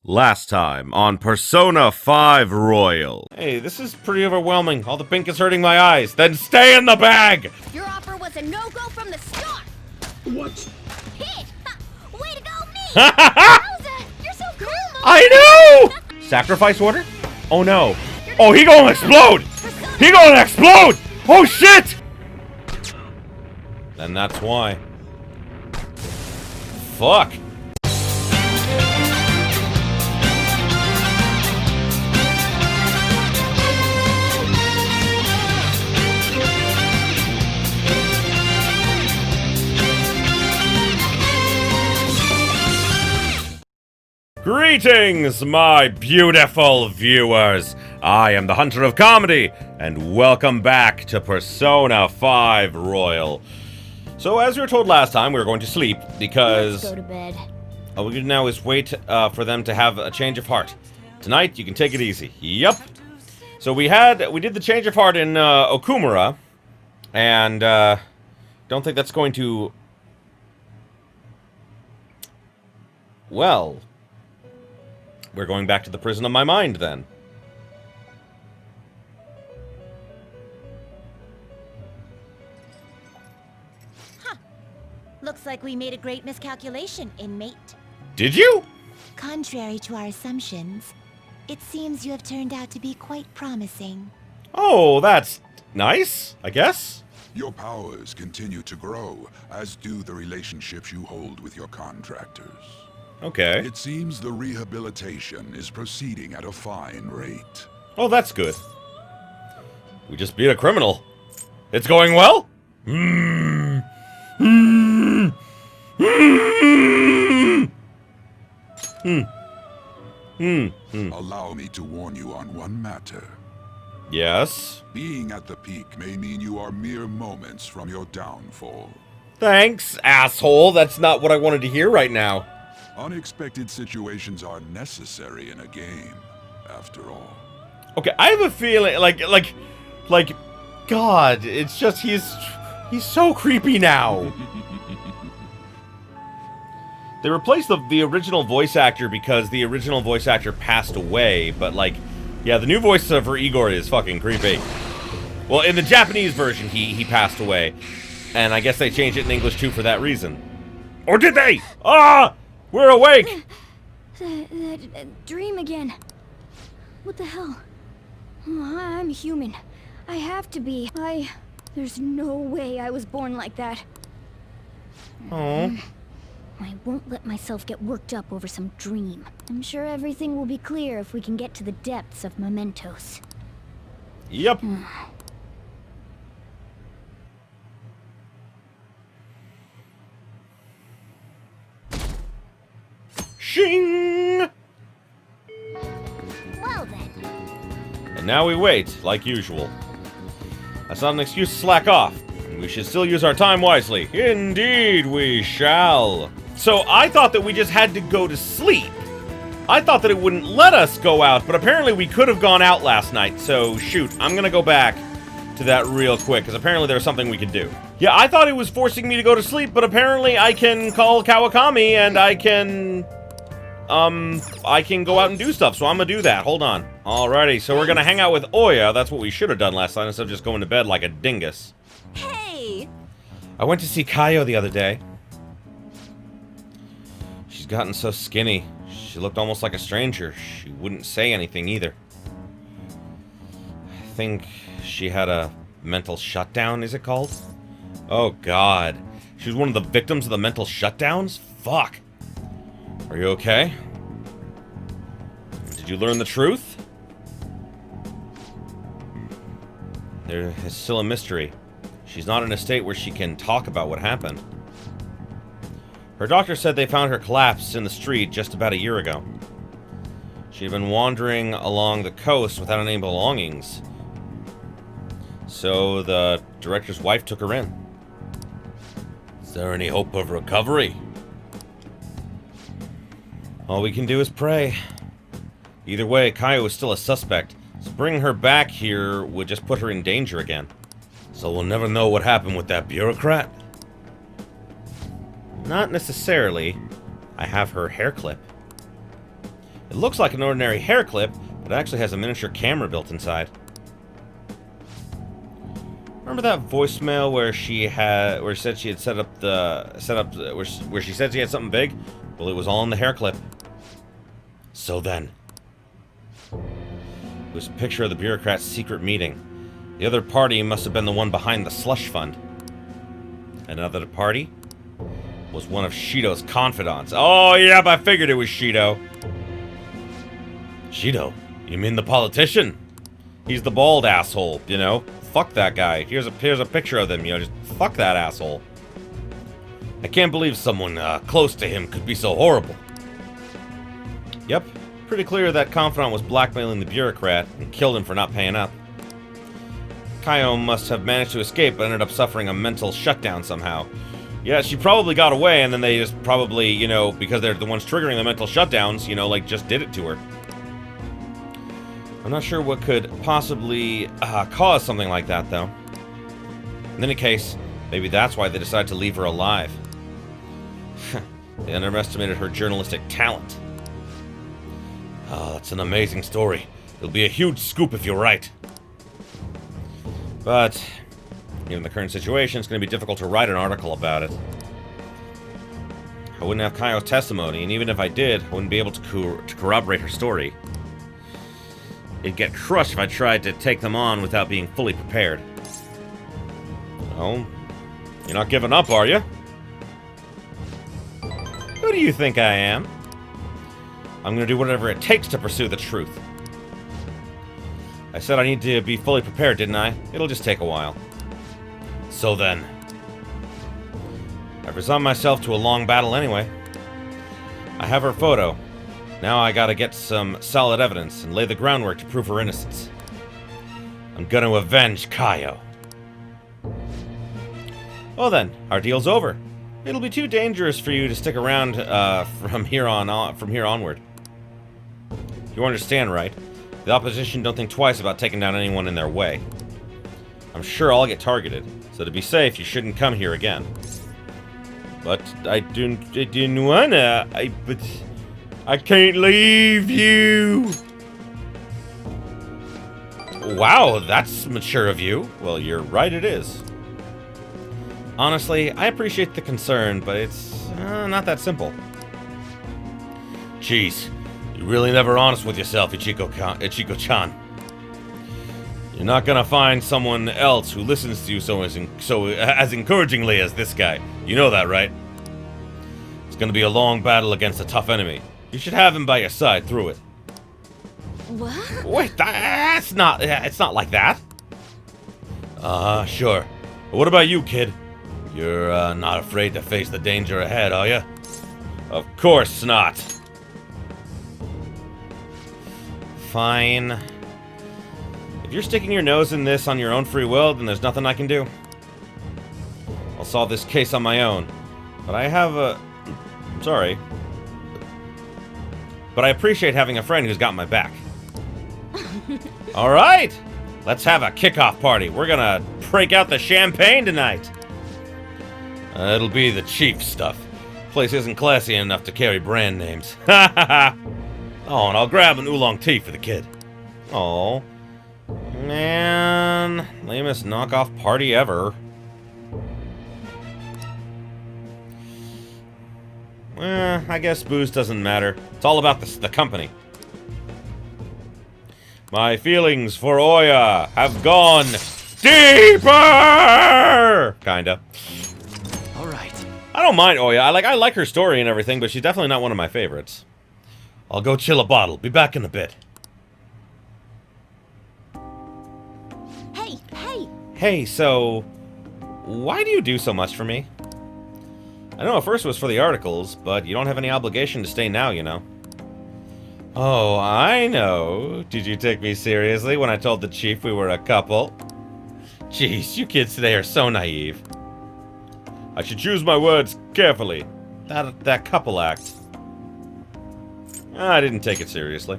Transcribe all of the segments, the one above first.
Last time on Persona 5 Royal. Hey, this is pretty overwhelming. All the pink is hurting my eyes. Then stay in the bag! Your offer was a no-go from the start! What? Hey! Way to go, me! Rosa, you're so cool! I know! Sacrifice order? Oh no. Oh, he gonna explode! He gonna explode! Oh shit! And that's why. Fuck. Greetings, my beautiful viewers! I am the Hunter of Comedy, and welcome back to Persona 5 Royal. So, as we were told last time, we were going to sleep, because... Let's go to bed. All we can do now is wait for them to have a change of heart. Tonight, you can take it easy. Yup. So we did the change of heart in Okumura, and don't think that's going to... Well... We're going back to the prison of my mind, then. Huh. Looks like we made a great miscalculation, inmate. Did you? Contrary to our assumptions, it seems you have turned out to be quite promising. Oh, that's nice, I guess. Your powers continue to grow, as do the relationships you hold with your contractors. Okay. It seems the rehabilitation is proceeding at a fine rate. Oh, that's good. We just beat a criminal. It's going well? Allow me to warn you on one matter. Yes. Being at the peak may mean you are mere moments from your downfall. Thanks, asshole. That's not what I wanted to hear right now. Unexpected situations are necessary in a game, after all. Okay, I have a feeling, like, God, it's just, he's so creepy now. They replaced the original voice actor because the original voice actor passed away, but, like, yeah, the new voice for Igor is fucking creepy. Well, in the Japanese version, he passed away, and I guess they changed it in English, too, for that reason. Or did they? Ah! We're awake! Dream again. What the hell? Oh, I'm human. I have to be. There's no way I was born like that. Oh. I won't let myself get worked up over some dream. I'm sure everything will be clear if we can get to the depths of mementos. Yep. Shing! Well then. And now we wait, like usual. That's not an excuse to slack off. We should still use our time wisely. Indeed we shall. So I thought that we just had to go to sleep. I thought that it wouldn't let us go out, but apparently we could have gone out last night. So shoot, I'm gonna go back to that real quick, because apparently there's something we could do. Yeah, I thought it was forcing me to go to sleep, but apparently I can call Kawakami and I can go out and do stuff, so I'm gonna do that. Hold on. Alrighty, so we're gonna hang out with Oya. That's what we should have done last night instead of just going to bed like a dingus. Hey! I went to see Kaio the other day. She's gotten so skinny. She looked almost like a stranger. She wouldn't say anything either. I think she had a mental shutdown, is it called? Oh god. She was one of the victims of the mental shutdowns? Fuck. Are you okay? Did you learn the truth? There is still a mystery. She's not in a state where she can talk about what happened. Her doctor said they found her collapsed in the street just about a year ago. She had been wandering along the coast without any belongings. So the director's wife took her in. Is there any hope of recovery? All we can do is pray. Either way, Kaio is still a suspect, so bringing her back here would just put her in danger again. So we'll never know what happened with that bureaucrat? Not necessarily. I have her hair clip. It looks like an ordinary hair clip, but it actually has a miniature camera built inside. Remember that voicemail where she said she had where she said she had something big? Well, it was all in the hair clip. So then, it was a picture of the bureaucrat's secret meeting. The other party must have been the one behind the slush fund. Another party was one of Shido's confidants. Oh, yep, I figured it was Shido. Shido? You mean the politician? He's the bald asshole, you know? Fuck that guy. Here's a picture of them, you know, just fuck that asshole. I can't believe someone close to him could be so horrible. Yep, pretty clear that confidant was blackmailing the bureaucrat and killed him for not paying up. Kaio must have managed to escape but ended up suffering a mental shutdown somehow. Yeah, she probably got away and then they just probably, you know, because they're the ones triggering the mental shutdowns, you know, like just did it to her. I'm not sure what could possibly cause something like that, though. In any case, maybe that's why they decided to leave her alive. They underestimated her journalistic talent. Oh, that's an amazing story. It'll be a huge scoop if you're right. But, given the current situation, it's going to be difficult to write an article about it. I wouldn't have Kaio's testimony, and even if I did, I wouldn't be able to corroborate her story. It'd get crushed if I tried to take them on without being fully prepared. Oh, you're not giving up, are you? Who do you think I am? I'm gonna do whatever it takes to pursue the truth. I said I need to be fully prepared, didn't I? It'll just take a while. So then, I've resigned myself to a long battle anyway. I have her photo. Now I gotta get some solid evidence and lay the groundwork to prove her innocence. I'm gonna avenge Kaio. Well then, our deal's over. It'll be too dangerous for you to stick around from here onward. You understand, right? The opposition don't think twice about taking down anyone in their way. I'm sure I'll get targeted, so to be safe, you shouldn't come here again. But I didn't wanna. But I can't leave you. Wow, that's mature of you. Well, you're right, it is. Honestly, I appreciate the concern, but it's not that simple. Jeez, you're really never honest with yourself, Ichiko-chan. You're not gonna find someone else who listens to you so as encouragingly as this guy. You know that, right? It's gonna be a long battle against a tough enemy. You should have him by your side through it. What? Wait, it's not like that. Sure. But what about you, kid? You're not afraid to face the danger ahead, are you? Of course not. Fine. If you're sticking your nose in this on your own free will, then there's nothing I can do. I'll solve this case on my own. But I have a... Sorry. But I appreciate having a friend who's got my back. Alright! Let's have a kickoff party. We're gonna break out the champagne tonight. It'll be the cheap stuff. Place isn't classy enough to carry brand names. Ha ha ha! Oh, and I'll grab an oolong tea for the kid. Oh, man, lamest knockoff party ever. I guess booze doesn't matter. It's all about the company. My feelings for Oya have gone deeper! Kinda. Alright. I don't mind Oya. I like her story and everything, but she's definitely not one of my favorites. I'll go chill a bottle. Be back in a bit. Hey, hey! Hey, so... why do you do so much for me? I know at first it was for the articles, but you don't have any obligation to stay now, you know. Oh, I know. Did you take me seriously when I told the chief we were a couple? Jeez, you kids today are so naive. I should choose my words carefully. That couple act. I didn't take it seriously.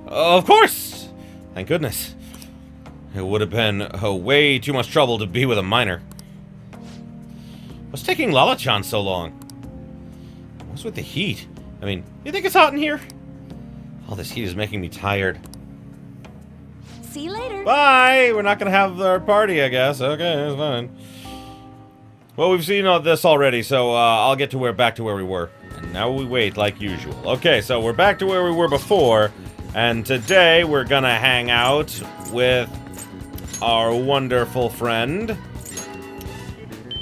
Of course! Thank goodness. It would have been way too much trouble to be with a minor. What's taking Lala-chan so long? What's with the heat? I mean, you think it's hot in here? All this heat is making me tired. See you later. Bye! We're not gonna have our party, I guess. Okay, that's fine. Well, we've seen all this already, so I'll get to back to where we were. And now we wait like usual. Okay, so we're back to where we were before, and today we're gonna hang out with our wonderful friend,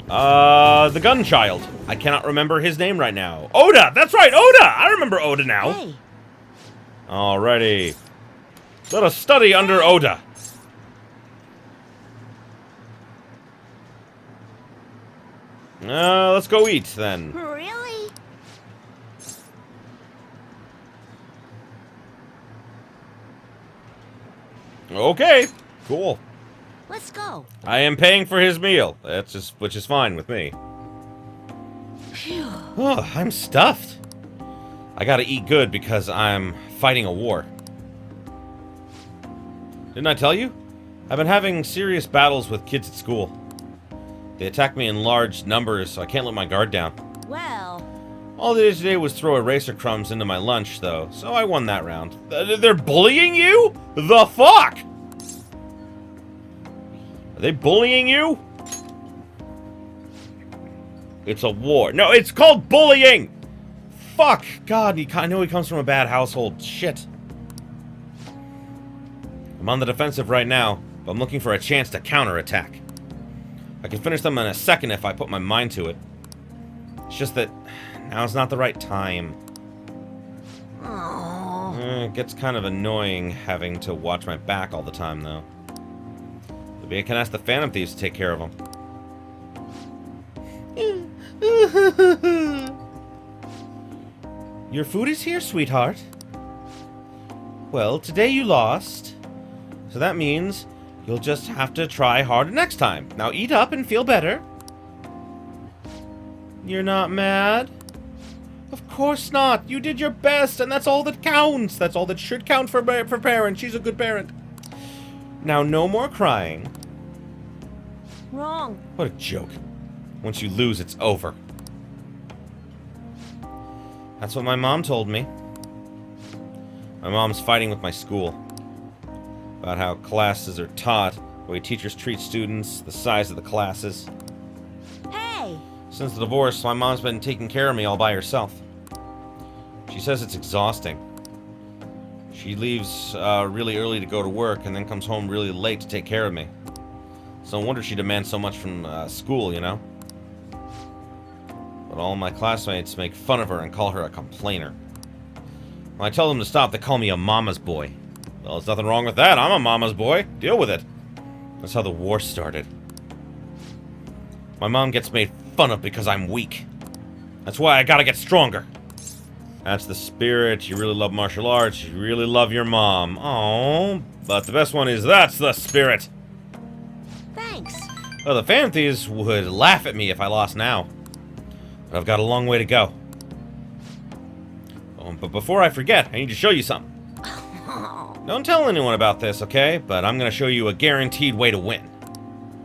the gun child. I cannot remember his name right now. Oda! That's right, Oda! I remember Oda now. Hey, Alrighty. Let us study under Oda. Let's go eat, then. really? Okay, cool. Let's go. I am paying for his meal. Which is fine with me. Phew. Oh, I'm stuffed. I gotta eat good because I'm fighting a war. Didn't I tell you? I've been having serious battles with kids at school. They attack me in large numbers, so I can't let my guard down. Well, All they did today was throw eraser crumbs into my lunch, though, so I won that round. They're bullying you? The fuck? Are they bullying you? It's a war. No, it's called bullying! Fuck! God, I know he comes from a bad household. Shit. I'm on the defensive right now, but I'm looking for a chance to counterattack. I can finish them in a second if I put my mind to it. It's just that now's not the right time. It gets kind of annoying having to watch my back all the time, though. Maybe I can ask the Phantom Thieves to take care of them. Your food is here, sweetheart. Well, today you lost. So that means you'll just have to try harder next time. Now eat up and feel better. You're not mad? Of course not. You did your best, and that's all that counts. That's all that should count for parents. She's a good parent. Now, no more crying. wrong. What a joke. Once you lose, it's over. That's what my mom told me. My mom's fighting with my school about how classes are taught, the way teachers treat students, the size of the classes. Hey! Since the divorce, my mom's been taking care of me all by herself. She says it's exhausting. She leaves really early to go to work and then comes home really late to take care of me. It's no wonder she demands so much from school, you know? But all my classmates make fun of her and call her a complainer. When I tell them to stop, they call me a mama's boy. Well, there's nothing wrong with that. I'm a mama's boy. Deal with it. That's how the war started. My mom gets made fun of because I'm weak. That's why I gotta get stronger. That's the spirit. You really love martial arts. You really love your mom. Oh, but the best one is that's the spirit. Thanks. Well, the Phantom Thieves would laugh at me if I lost now. But I've got a long way to go. Oh, but before I forget, I need to show you something. Don't tell anyone about this, okay? But I'm gonna show you a guaranteed way to win.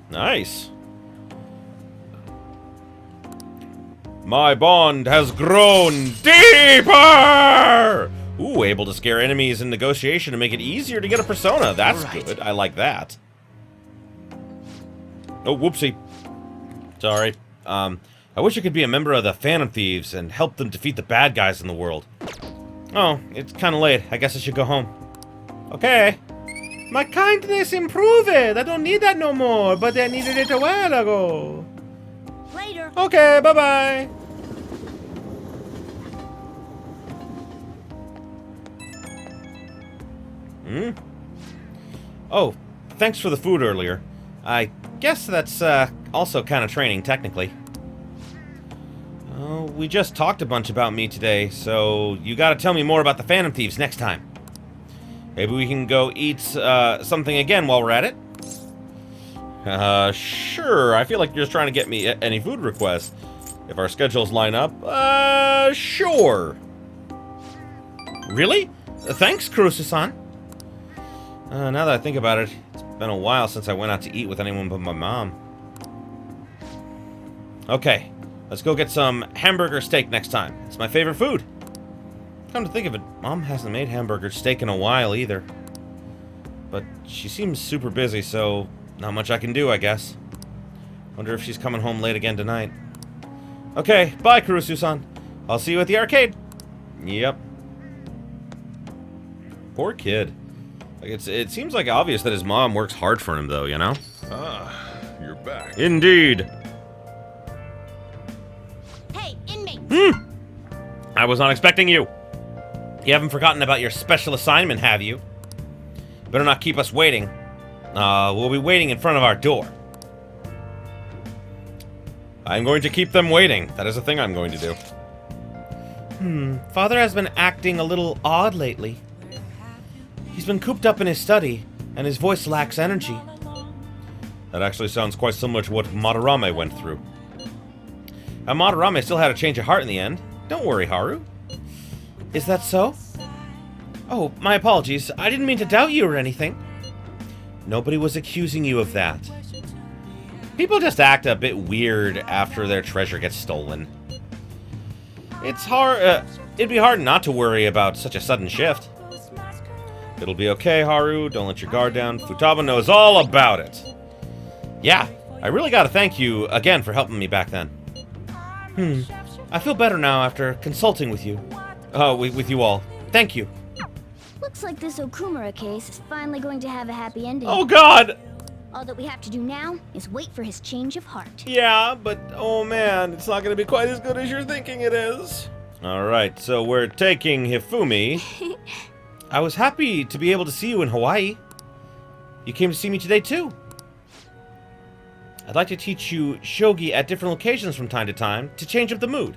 Nice. My bond has grown deeper! Ooh, able to scare enemies in negotiation to make it easier to get a persona. That's good. I like that. Oh, whoopsie. Sorry. I wish I could be a member of the Phantom Thieves and help them defeat the bad guys in the world. Oh, it's kind of late. I guess I should go home. Okay. My kindness improved. I don't need that no more, but I needed it a while ago. Later. Okay, bye-bye. Oh, thanks for the food earlier. I guess that's also kind of training, technically. Oh, we just talked a bunch about me today, so you gotta tell me more about the Phantom Thieves next time. Maybe we can go eat something again while we're at it? Sure. I feel like you're just trying to get me any food requests. If our schedules line up, sure. Really? Thanks, Crucis-san. Now that I think about it, it's been a while since I went out to eat with anyone but my mom. Okay, let's go get some hamburger steak next time. It's my favorite food. Come to think of it, Mom hasn't made hamburger steak in a while either. But she seems super busy, so not much I can do, I guess. Wonder if she's coming home late again tonight. Okay, bye, Kurusu-san. I'll see you at the arcade. Yep. Poor kid. Like it seems like obvious that his mom works hard for him, though, you know? Ah, you're back. Indeed. Hey, inmates! I was not expecting you. You haven't forgotten about your special assignment, have you? Better not keep us waiting. We'll be waiting in front of our door. I'm going to keep them waiting. That is a thing I'm going to do. Father has been acting a little odd lately. He's been cooped up in his study, and his voice lacks energy. That actually sounds quite similar to what Madarame went through. And Madarame still had a change of heart in the end. Don't worry, Haru. Is that so? Oh, my apologies. I didn't mean to doubt you or anything. Nobody was accusing you of that. People just act a bit weird after their treasure gets stolen. It's hard. It'd be hard not to worry about such a sudden shift. It'll be okay, Haru. Don't let your guard down. Futaba knows all about it. Yeah, I really gotta thank you again for helping me back then. I feel better now after consulting with you. With you all. Thank you. Looks like this Okumura case is finally going to have a happy ending. Oh God! All that we have to do now is wait for his change of heart. Yeah, but oh man, it's not gonna be quite as good as you're thinking it is. Alright, so we're taking Hifumi. I was happy to be able to see you in Hawaii. You came to see me today too. I'd like to teach you shogi at different locations from time to time to change up the mood.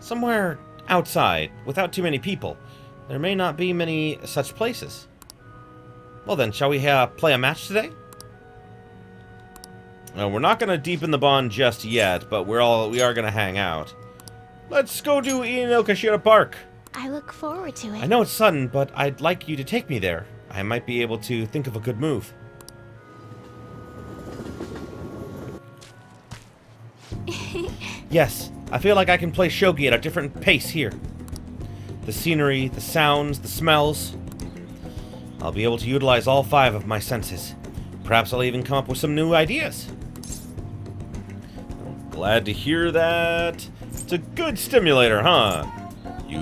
Somewhere outside, without too many people. There may not be many such places. Well then, shall we play a match today? We're not going to deepen the bond just yet, but we are going to hang out. Let's go to Inokashira Park. I look forward to it. I know it's sudden, but I'd like you to take me there. I might be able to think of a good move. Yes, I feel like I can play shogi at a different pace here. The scenery, the sounds, the smells. I'll be able to utilize all 5 of my senses. Perhaps I'll even come up with some new ideas. Glad to hear that. It's a good stimulator, huh? You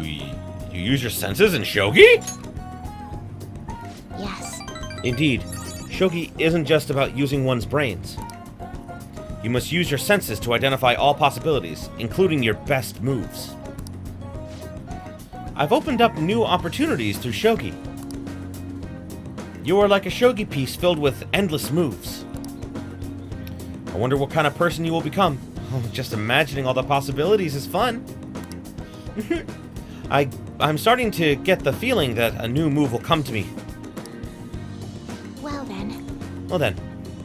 use your senses in shogi? Yes. Indeed, shogi isn't just about using one's brains. You must use your senses to identify all possibilities, including your best moves. I've opened up new opportunities through shogi. You are like a shogi piece filled with endless moves. I wonder what kind of person you will become. Oh, just imagining all the possibilities is fun. I'm starting to get the feeling that a new move will come to me. Well then. Well then,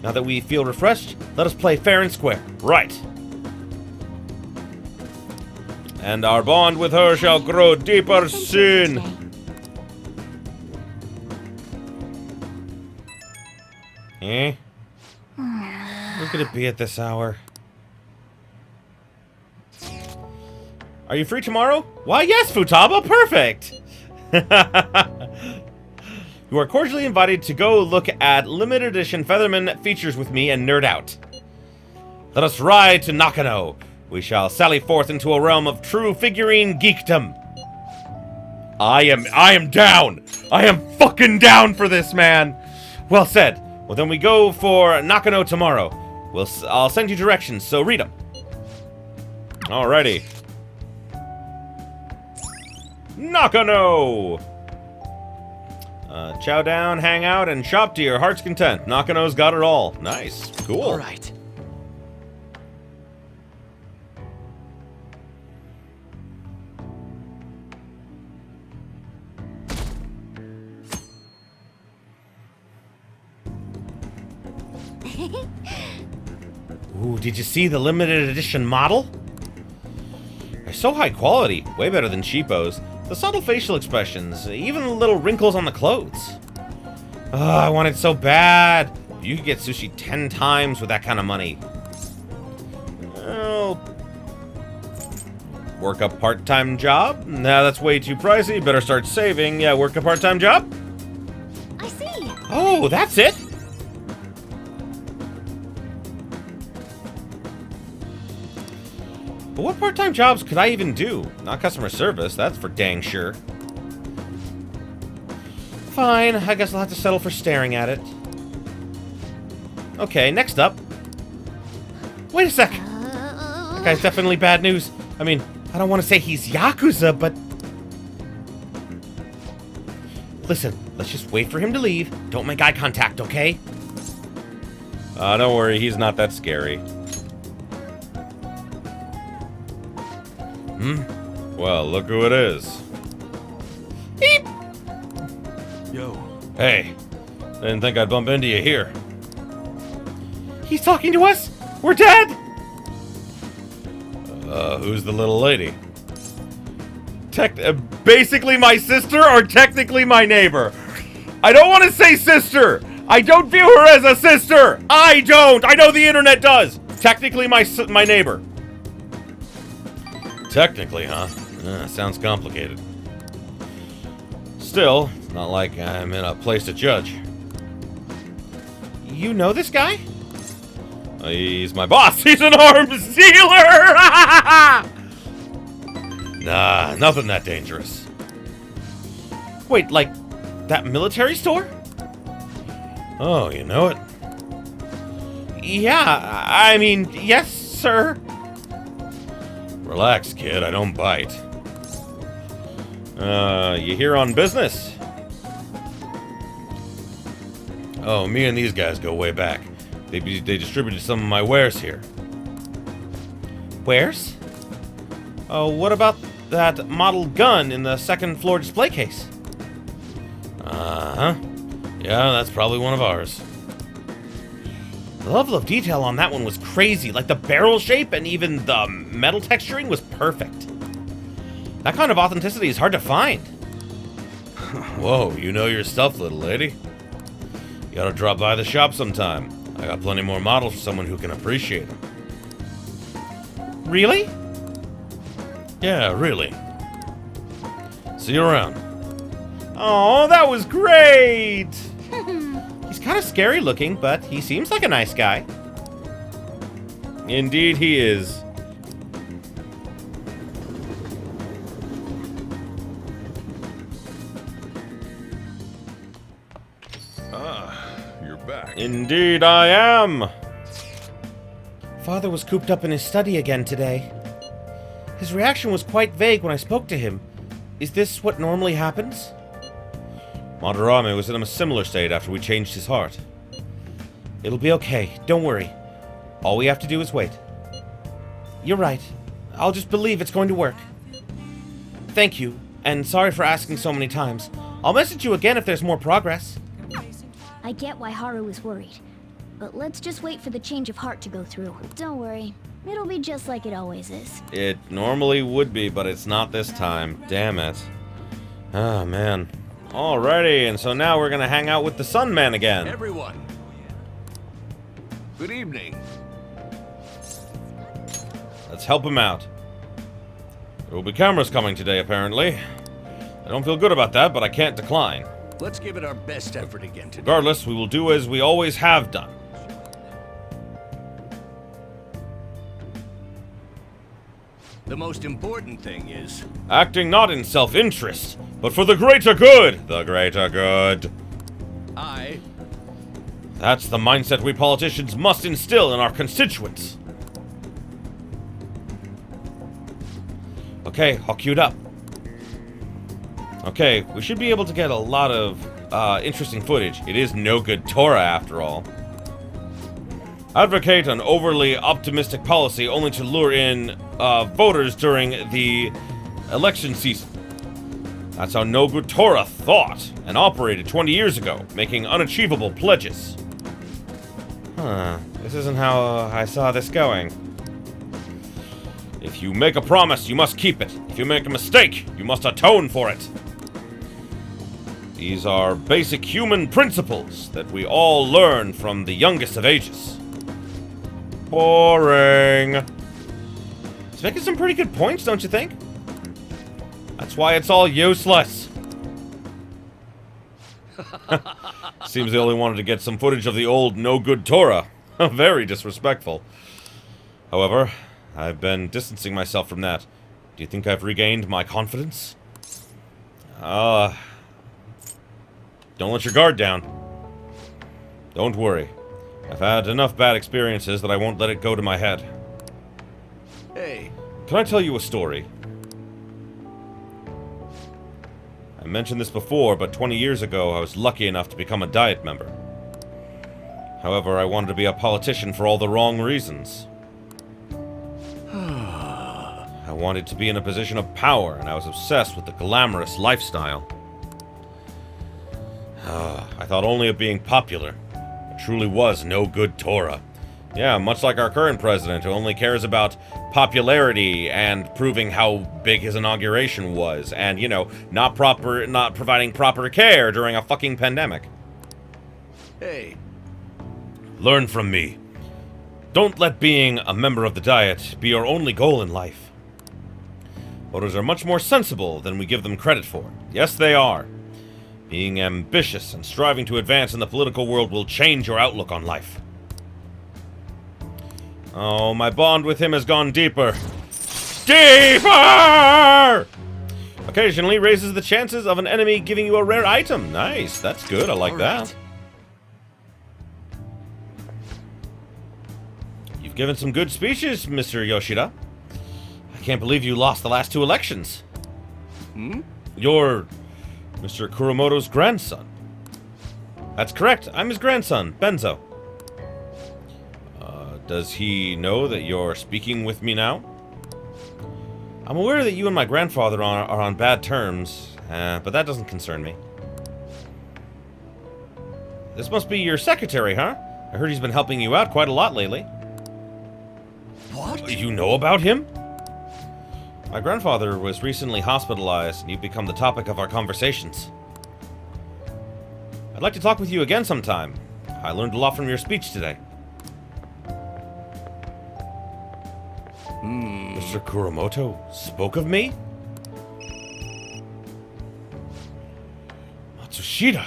now that we feel refreshed, let us play fair and square. Right. And our bond with her shall grow deeper soon. Eh? Who could it be at this hour? Are you free tomorrow? Why, yes, Futaba, perfect! You are cordially invited to go look at limited edition Featherman features with me and nerd out. Let us ride to Nakano. We shall sally forth into a realm of true figurine geekdom. I am down! I am fucking down for this, man! Well said. Well, then we go for Nakano tomorrow. I'll send you directions, so read them. Alrighty. Nakano! Chow down, hang out, and shop to your heart's content. Nakano's got it all. Nice. Cool. All right. Ooh, did you see the limited edition model? They're so high quality, way better than cheapos. The subtle facial expressions, even the little wrinkles on the clothes. Oh, I want it so bad. You could get sushi 10 times with that kind of money. Well, Work a part-time job? Nah, that's way too pricey. Better start saving. Yeah, work a part-time job? I see. Oh, that's it? But what part-time jobs could I even do? Not customer service, that's for dang sure. Fine, I guess I'll have to settle for staring at it. Okay, next up. Wait a sec! That guy's definitely bad news. I mean, I don't want to say he's Yakuza, but... Listen, let's just wait for him to leave. Don't make eye contact, okay? Don't worry, he's not that scary. Well, look who it is. Beep! Yo. Hey, didn't think I'd bump into you here. He's talking to us? We're dead! Who's the little lady? Basically my sister or technically my neighbor? I don't want to say sister! I don't view her as a sister! I don't! I know the internet does! Technically my neighbor. Technically, huh? Sounds complicated. Still, it's not like I'm in a place to judge. You know this guy? He's my boss. He's an arms dealer! Nah, nothing that dangerous. Wait, like that military store? Oh, you know it? Yeah, I mean, yes, sir. Relax, kid, I don't bite. You here on business? Oh, me and these guys go way back. They distributed some of my wares here. Wares? Oh, what about that model gun in the second floor display case? Uh-huh. Yeah, that's probably one of ours. The level of detail on that one was crazy. Like the barrel shape and even the metal texturing was perfect. That kind of authenticity is hard to find. Whoa, you know your stuff, little lady. You gotta drop by the shop sometime. I got plenty more models for someone who can appreciate them. Really? Yeah, really. See you around. Oh, that was great! He's kind of scary looking, but he seems like a nice guy. Indeed he is. You're back. Indeed I am. Father was cooped up in his study again today. His reaction was quite vague when I spoke to him. Is this what normally happens? Madarame was in a similar state after we changed his heart. It'll be okay, don't worry. All we have to do is wait. You're right. I'll just believe it's going to work. Thank you, and sorry for asking so many times. I'll message you again if there's more progress. I get why Haru is worried, but let's just wait for the change of heart to go through. Don't worry, it'll be just like it always is. It normally would be, but it's not this time. Damn it. Oh, man. Alrighty, and so now we're gonna hang out with the Sun Man again. Everyone. Good evening. Let's help him out. There will be cameras coming today, apparently. I don't feel good about that, but I can't decline. Let's give it our best effort again today. Regardless, we will do as we always have done. The most important thing is... Acting not in self-interest, but for the greater good. The greater good. That's the mindset we politicians must instill in our constituents. Okay, all queued up. Okay, we should be able to get a lot of interesting footage. It is no good Torah, after all. Advocate an overly optimistic policy only to lure in voters during the election season. That's how no good Torah thought and operated 20 years ago, making unachievable pledges. Huh, this isn't how I saw this going. If you make a promise, you must keep it. If you make a mistake, you must atone for it. These are basic human principles that we all learn from the youngest of ages. Boring. making some pretty good points, don't you think? That's why it's all useless. Seems they only wanted to get some footage of the old no-good Torah. Very disrespectful. However, I've been distancing myself from that. Do you think I've regained my confidence? Don't let your guard down. Don't worry. I've had enough bad experiences that I won't let it go to my head. Hey. Can I tell you a story? I mentioned this before, but 20 years ago, I was lucky enough to become a Diet member. However, I wanted to be a politician for all the wrong reasons. I wanted to be in a position of power, and I was obsessed with the glamorous lifestyle. I thought only of being popular. It truly was no good Torah. Yeah, much like our current president, who only cares about popularity and proving how big his inauguration was, and, you know, not providing proper care during a fucking pandemic. Hey. Learn from me. Don't let being a member of the Diet be your only goal in life. Voters are much more sensible than we give them credit for. Yes, they are. Being ambitious and striving to advance in the political world will change your outlook on life. Oh, my bond with him has gone deeper. Deeper! Occasionally raises the chances of an enemy giving you a rare item. Nice, that's good, I like that. You've given some good speeches, Mr. Yoshida. I can't believe you lost the last 2 elections. You're Mr. Kuromoto's grandson. That's correct, I'm his grandson, Benzo. Does he know that you're speaking with me now? I'm aware that you and my grandfather are on bad terms, but that doesn't concern me. This must be your secretary, huh? I heard he's been helping you out quite a lot lately. What? You know about him? My grandfather was recently hospitalized, and you've become the topic of our conversations. I'd like to talk with you again sometime. I learned a lot from your speech today. Mr. Kuromoto spoke of me? Matsushita!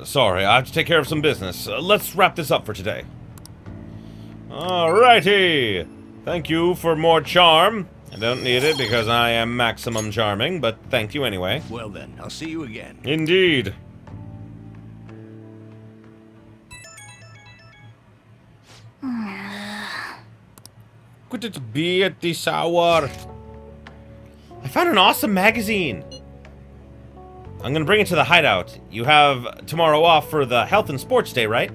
Sorry, I have to take care of some business. Let's wrap this up for today. Alrighty! Thank you for more charm. I don't need it because I am maximum charming, but thank you anyway. Well then, I'll see you again. Indeed. Could it be at this hour? I found an awesome magazine. I'm gonna bring it to the hideout. You have tomorrow off for the health and sports day, right?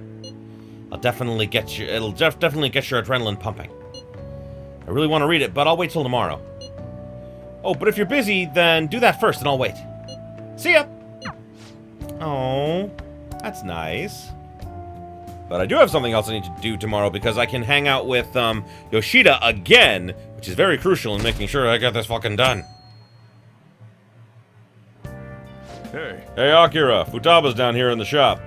It'll definitely get your adrenaline pumping. I really want to read it, but I'll wait till tomorrow. Oh, but if you're busy, then do that first and I'll wait. See ya! Oh, that's nice. But I do have something else I need to do tomorrow because I can hang out with Yoshida again, which is very crucial in making sure I get this fucking done. Hey Akira, Futaba's down here in the shop.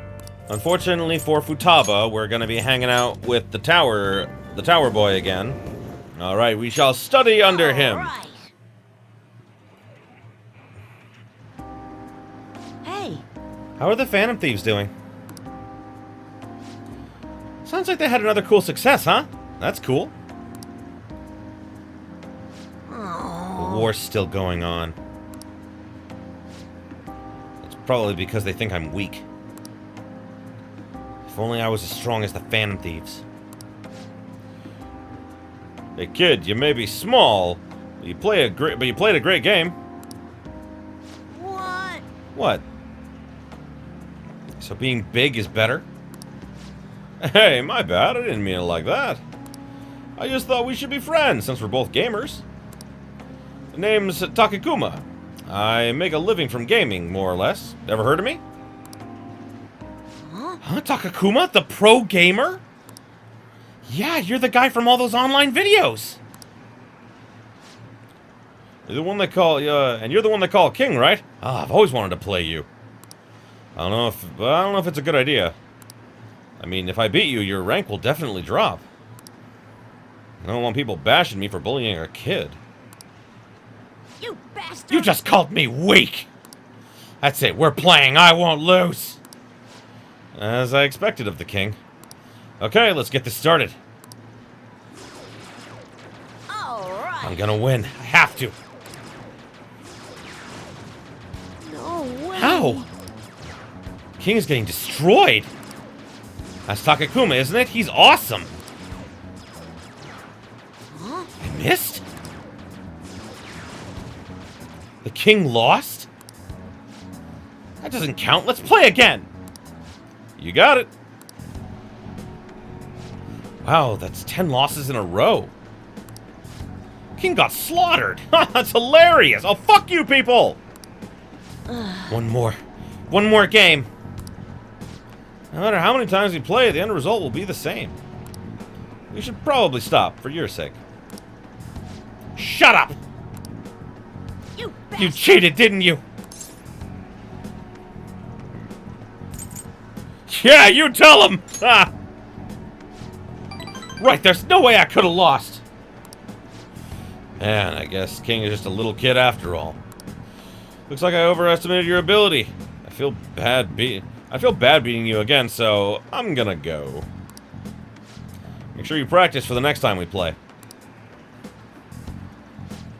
Unfortunately for Futaba, we're gonna be hanging out with the tower boy again. Alright, we shall study under him. Right. Hey. How are the Phantom Thieves doing? Sounds like they had another cool success, huh? That's cool. The war's still going on. It's probably because they think I'm weak. If only I was as strong as the Phantom Thieves. Hey kid, you may be small, but you played a great game. What? What? So being big is better? Hey, my bad, I didn't mean it like that. I just thought we should be friends, since we're both gamers. The name's Takakuma. I make a living from gaming, more or less. Ever heard of me? Huh, Takakuma? The pro gamer? Yeah, you're the guy from all those online videos. You're the one they call, and you're the one they call King, right? Ah, I've always wanted to play you. I don't know if it's a good idea. I mean, if I beat you, your rank will definitely drop. I don't want people bashing me for bullying a kid. You bastard! You just called me weak! That's it, we're playing, I won't lose! As I expected of the king. Okay, let's get this started. Alright! I'm gonna win. I have to. No way! How? King is getting destroyed. That's Takakuma, isn't it? He's awesome. Huh? I missed? The king lost? That doesn't count. Let's play again. You got it. Wow, that's 10 losses in a row. King got slaughtered. That's hilarious. Oh, fuck you people. One more game. No matter how many times we play, the end result will be the same. We should probably stop, for your sake. Shut up! You You bastard! cheated, didn't you? Yeah, you tell him! Ah. Right, there's no way I could have lost. Man, I guess King is just a little kid after all. Looks like I overestimated your ability. I feel bad beating you again, so I'm gonna go. Make sure you practice for the next time we play.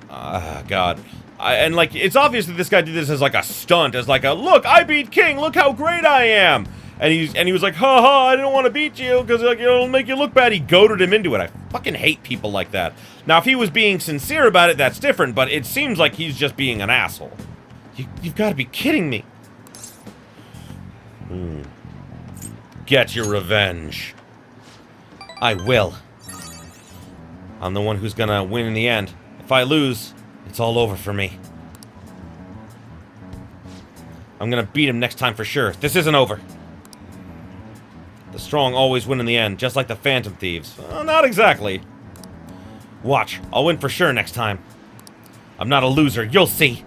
Ah, God. And, like, it's obvious that this guy did this as, like, a stunt. As, like, a, look, I beat King, look how great I am! And he was like, haha, I didn't want to beat you, because, like, it'll make you look bad. He goaded him into it. I fucking hate people like that. Now, if he was being sincere about it, that's different, but it seems like he's just being an asshole. You've got to be kidding me. Get your revenge. I will. I'm the one who's gonna win in the end. If I lose, it's all over for me. I'm gonna beat him next time for sure. This isn't over. The strong always win in the end, just like the Phantom Thieves. Not exactly. Watch, I'll win for sure next time. I'm not a loser, you'll see.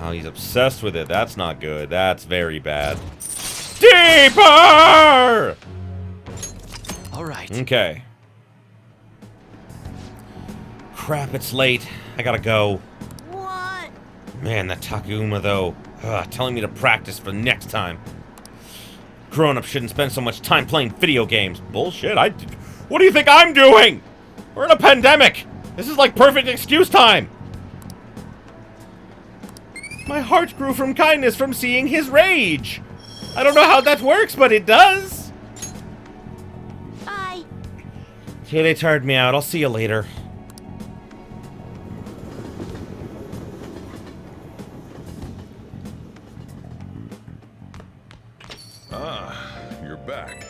Oh, he's obsessed with it. That's not good. That's very bad. Deeper! All right. Okay. Crap, it's late. I gotta go. What? Man, that Takuma, though. Telling me to practice for next time. Grown-ups shouldn't spend so much time playing video games. Bullshit, what do you think I'm doing? We're in a pandemic. This is like perfect excuse time. My heart grew from kindness from seeing his rage. I don't know how that works, but it does. Bye. Okay, they tired me out. I'll see you later. You're back.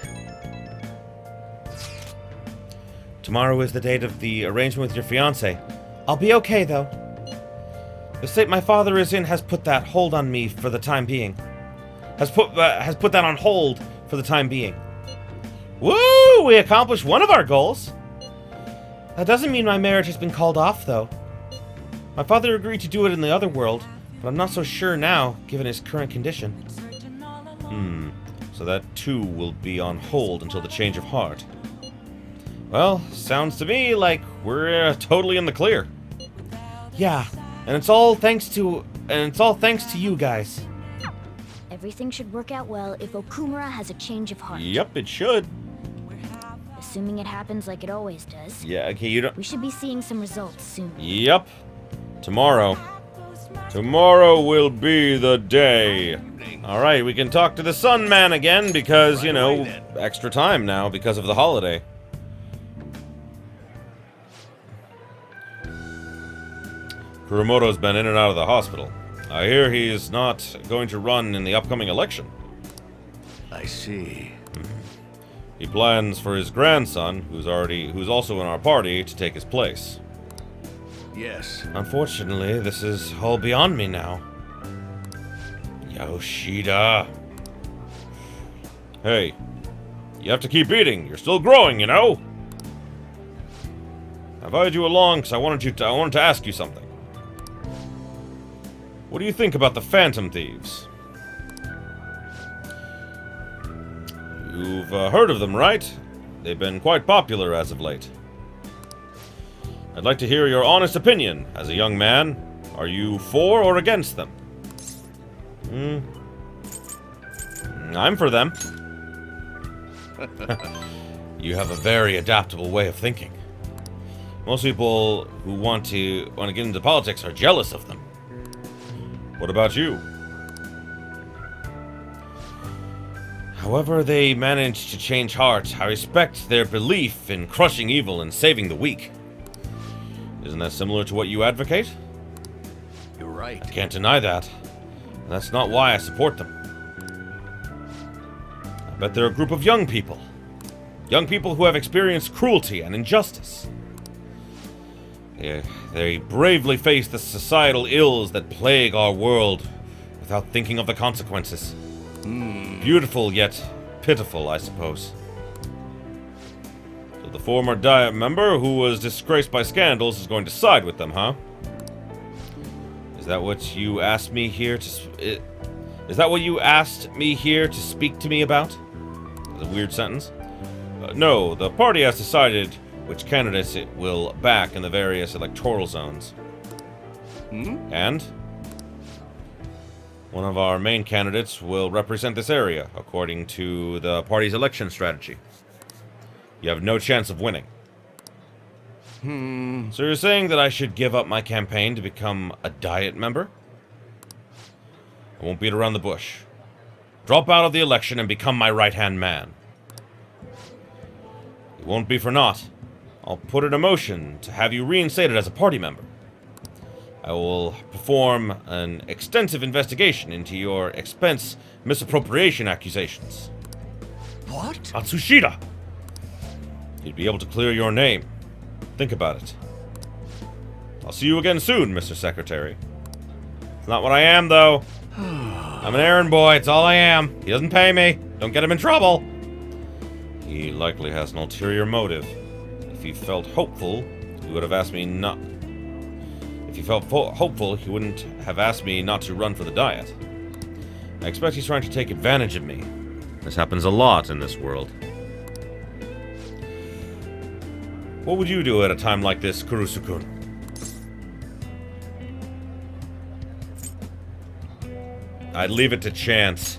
Tomorrow is the date of the arrangement with your fiancé. I'll be okay, though. The state my father is in has put that hold on me for the time being. Has put that on hold for the time being. Woo! We accomplished one of our goals. That doesn't mean my marriage has been called off, though. My father agreed to do it in the other world, but I'm not so sure now, given his current condition. So that too will be on hold until the change of heart. Well, sounds to me like we're totally in the clear. Yeah, and it's all thanks to you guys. Everything should work out well if Okumura has a change of heart. Yep, it should. Assuming it happens like it always does. Yeah, okay, you don't. We should be seeing some results soon. Yep. Tomorrow. Tomorrow will be the day. Alright, we can talk to the Sun Man again because, you know, extra time now because of the holiday. Kuromoto's been in and out of the hospital. I hear he's not going to run in the upcoming election. I see. He plans for his grandson, who's also in our party, to take his place. Yes. Unfortunately, this is all beyond me now. Yoshida. Hey, you have to keep eating. You're still growing, you know? I invited you along because I wanted to ask you something. What do you think about the Phantom Thieves? You've heard of them, right? They've been quite popular as of late. I'd like to hear your honest opinion. As a young man, are you for or against them? I'm for them. You have a very adaptable way of thinking. Most people who want to get into politics are jealous of them. What about you? However they manage to change hearts, I respect their belief in crushing evil and saving the weak. Isn't that similar to what you advocate? You're right. I can't deny that. That's not why I support them. I bet they're a group of young people. Young people who have experienced cruelty and injustice. They bravely face the societal ills that plague our world without thinking of the consequences. Beautiful yet pitiful, I suppose. So the former Diet member who was disgraced by scandals is going to side with them, huh? Is that what you asked me here to... Is that what you asked me here to speak to me about? That's a weird sentence. No, the party has decided which candidates it will back in the various electoral zones. And one of our main candidates will represent this area, according to the party's election strategy. You have no chance of winning. So you're saying that I should give up my campaign to become a Diet member? I won't beat around the bush. Drop out of the election and become my right-hand man. It won't be for naught. I'll put it in motion to have you reinstated as a party member. I will perform an extensive investigation into your expense misappropriation accusations. What? Atsushita! You'd be able to clear your name. Think about it. I'll see you again soon, Mr. Secretary. It's not what I am, though. I'm an errand boy, it's all I am. He doesn't pay me. Don't get him in trouble. He likely has an ulterior motive. If he felt hopeful, he would have asked me not... If he felt hopeful, he wouldn't have asked me not to run for the Diet. I expect he's trying to take advantage of me. This happens a lot in this world. What would you do at a time like this, Kurusu-kun? I'd leave it to chance.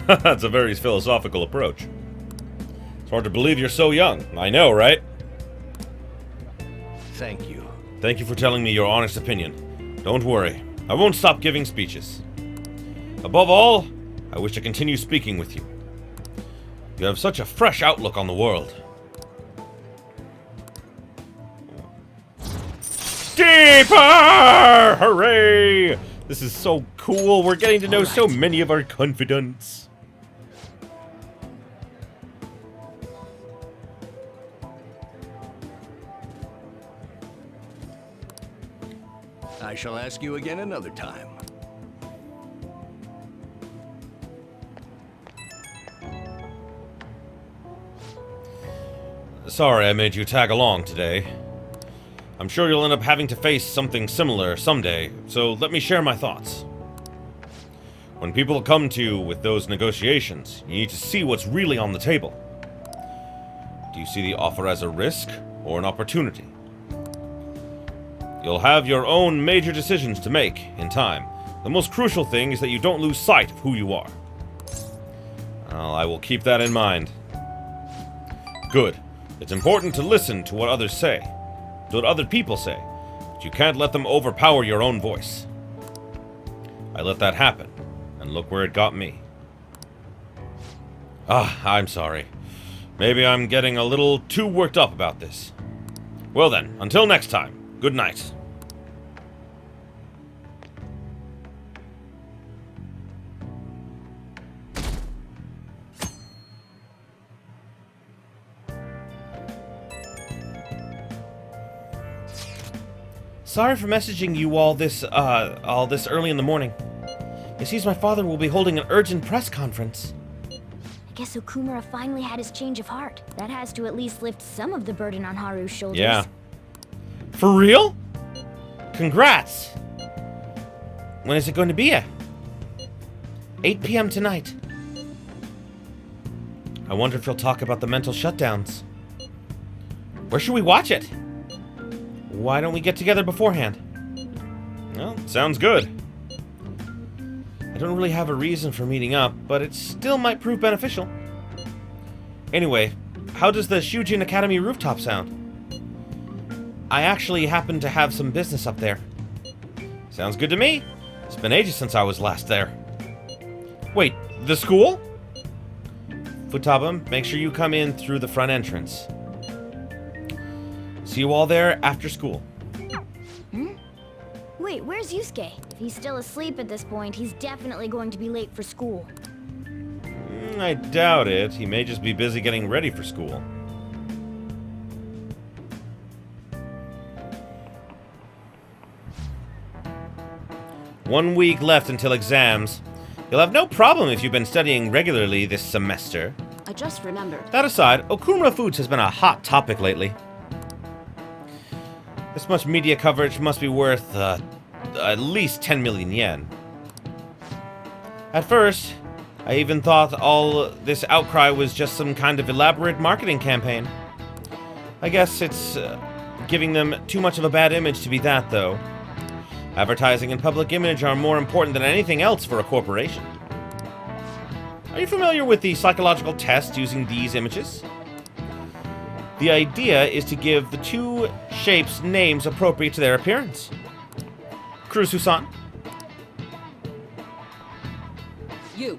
That's a very philosophical approach. It's hard to believe you're so young. I know, right? Thank you. Thank you for telling me your honest opinion. Don't worry. I won't stop giving speeches. Above all, I wish to continue speaking with you. You have such a fresh outlook on the world. Deeper! Hooray! This is so cool. We're getting to know so many of our confidants. I shall ask you again another time. Sorry I made you tag along today. I'm sure you'll end up having to face something similar someday, so let me share my thoughts. When people come to you with those negotiations, you need to see what's really on the table. Do you see the offer as a risk or an opportunity? You'll have your own major decisions to make in time. The most crucial thing is that you don't lose sight of who you are. Well, I will keep that in mind. Good. It's important to listen to what others say, to what other people say, but you can't let them overpower your own voice. I let that happen, and look where it got me. I'm sorry. Maybe I'm getting a little too worked up about this. Well then, until next time, good night. Sorry for messaging you all this early in the morning. It seems my father will be holding an urgent press conference. I guess Okumura finally had his change of heart. That has to at least lift some of the burden on Haru's shoulders. Yeah. For real? Congrats! When is it going to be at? 8 p.m. tonight. I wonder if he'll talk about the mental shutdowns. Where should we watch it? Why don't we get together beforehand? Well, sounds good. I don't really have a reason for meeting up, but it still might prove beneficial. Anyway, how does the Shujin Academy rooftop sound? I actually happen to have some business up there. Sounds good to me. It's been ages since I was last there. Wait, the school? Futaba, make sure you come in through the front entrance. See you all there after school. Wait, where's Yusuke? If he's still asleep at this point, he's definitely going to be late for school. I doubt it. He may just be busy getting ready for school. One week left until exams. You'll have no problem if you've been studying regularly this semester. I just remembered. That aside, Okumura Foods has been a hot topic lately. This much media coverage must be worth, at least 10 million yen. At first, I even thought all this outcry was just some kind of elaborate marketing campaign. I guess it's giving them too much of a bad image to be that, though. Advertising and public image are more important than anything else for a corporation. Are you familiar with the psychological test using these images? The idea is to give the two shapes names appropriate to their appearance. Kurusu-san. You.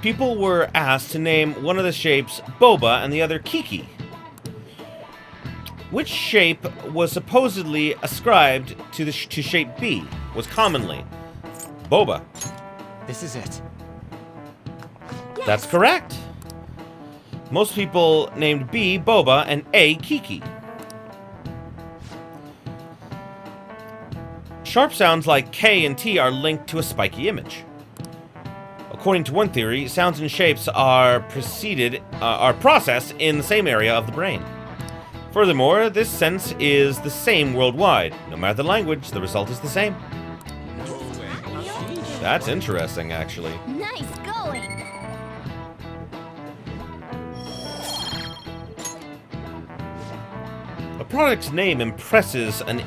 People were asked to name one of the shapes Boba and the other Kiki. Which shape was supposedly ascribed to shape B was commonly Boba. This is it. Yes. That's correct. Most people named B Boba and A Kiki. Sharp sounds like K and T are linked to a spiky image. According to one theory, sounds and shapes are processed in the same area of the brain. Furthermore, this sense is the same worldwide. No matter the language, the result is the same. That's interesting, actually. Nice going! A product's name impresses an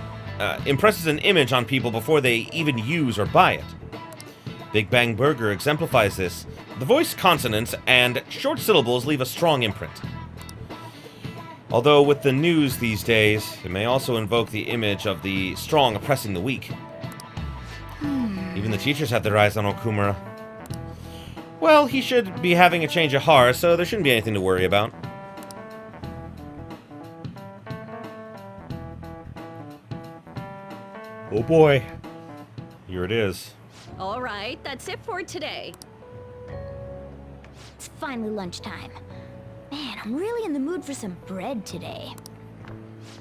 image on people before they even use or buy it. Big Bang Burger exemplifies this. The voice consonants and short syllables leave a strong imprint. Although with the news these days, it may also invoke the image of the strong oppressing the weak. Even the teachers have their eyes on Okumura. Well, he should be having a change of heart, so there shouldn't be anything to worry about. Oh boy. Here it is. All right, that's it for today. It's finally lunchtime. Man, I'm really in the mood for some bread today.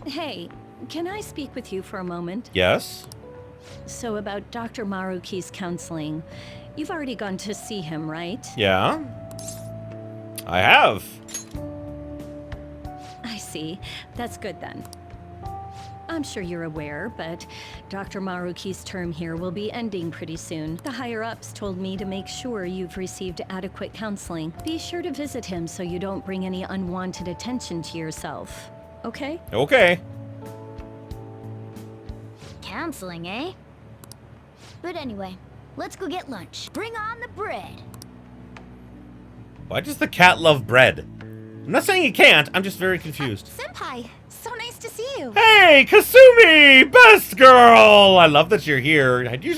Hey, can I speak with you for a moment? Yes? So about Dr. Maruki's counseling. You've already gone to see him, right? Yeah? I have. I see. That's good then. I'm sure you're aware, but Dr. Maruki's term here will be ending pretty soon. The higher-ups told me to make sure you've received adequate counseling. Be sure to visit him so you don't bring any unwanted attention to yourself. Okay? Okay. Counseling, eh? But anyway, let's go get lunch. Bring on the bread! Why does the cat love bread? I'm not saying he can't, I'm just very confused. Senpai, so nice to see you. Hey, Kasumi! Best girl! I love that you're here. Did you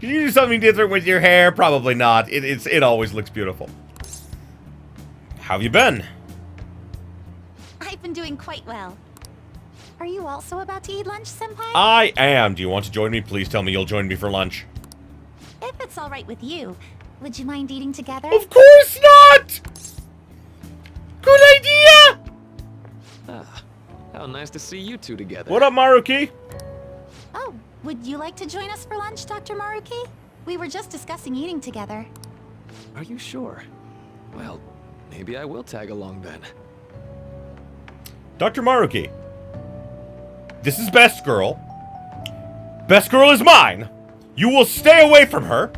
do something different with your hair? Probably not. It always looks beautiful. How have you been? I've been doing quite well. Are you also about to eat lunch, Senpai? I am. Do you want to join me? Please tell me you'll join me for lunch. If it's all right with you, would you mind eating together? Of course not! Good idea! Ah, how nice to see you two together. What up, Maruki? Oh, would you like to join us for lunch, Dr. Maruki? We were just discussing eating together. Are you sure? Well, maybe I will tag along then. Dr. Maruki. This is Best Girl. Best Girl is mine. You will stay away from her.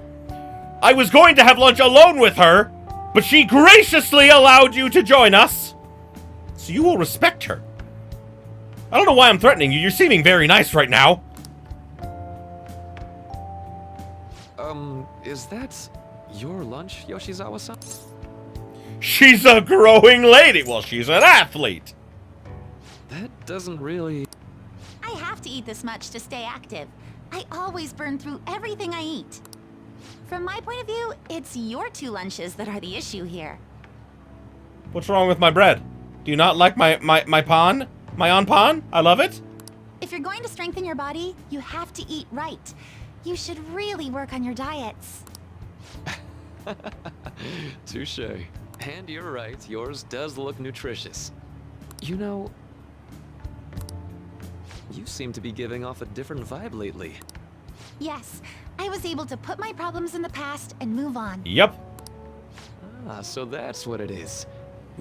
I was going to have lunch alone with her. But she graciously allowed you to join us, so you will respect her. I don't know why I'm threatening you. You're seeming very nice right now. Is that your lunch, Yoshizawa-san? She's a growing lady. Well, she's an athlete. That doesn't really... I have to eat this much to stay active. I always burn through everything I eat. From my point of view, it's your 2 lunches that are the issue here. What's wrong with my bread? Do you not like my pan? My on-pan? I love it. If you're going to strengthen your body, you have to eat right. You should really work on your diets. Touché. And you're right, yours does look nutritious. You know, you seem to be giving off a different vibe lately. Yes, I was able to put my problems in the past and move on. Yep. Ah, so that's what it is.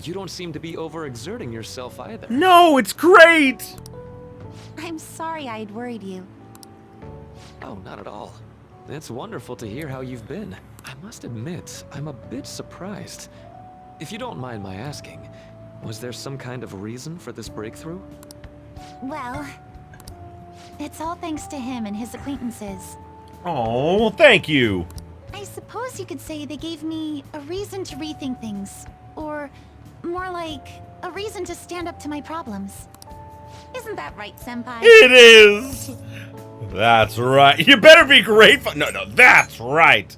You don't seem to be overexerting yourself either. No, it's great. I'm sorry I'd worried you. Oh, not at all. It's wonderful to hear how you've been. I must admit, I'm a bit surprised. If you don't mind my asking, was there some kind of reason for this breakthrough? Well, it's all thanks to him and his acquaintances. Oh, thank you. I suppose you could say they gave me a reason to rethink things. Or more like, a reason to stand up to my problems. Isn't that right, Senpai? It is. That's right. You better be grateful. No, that's right.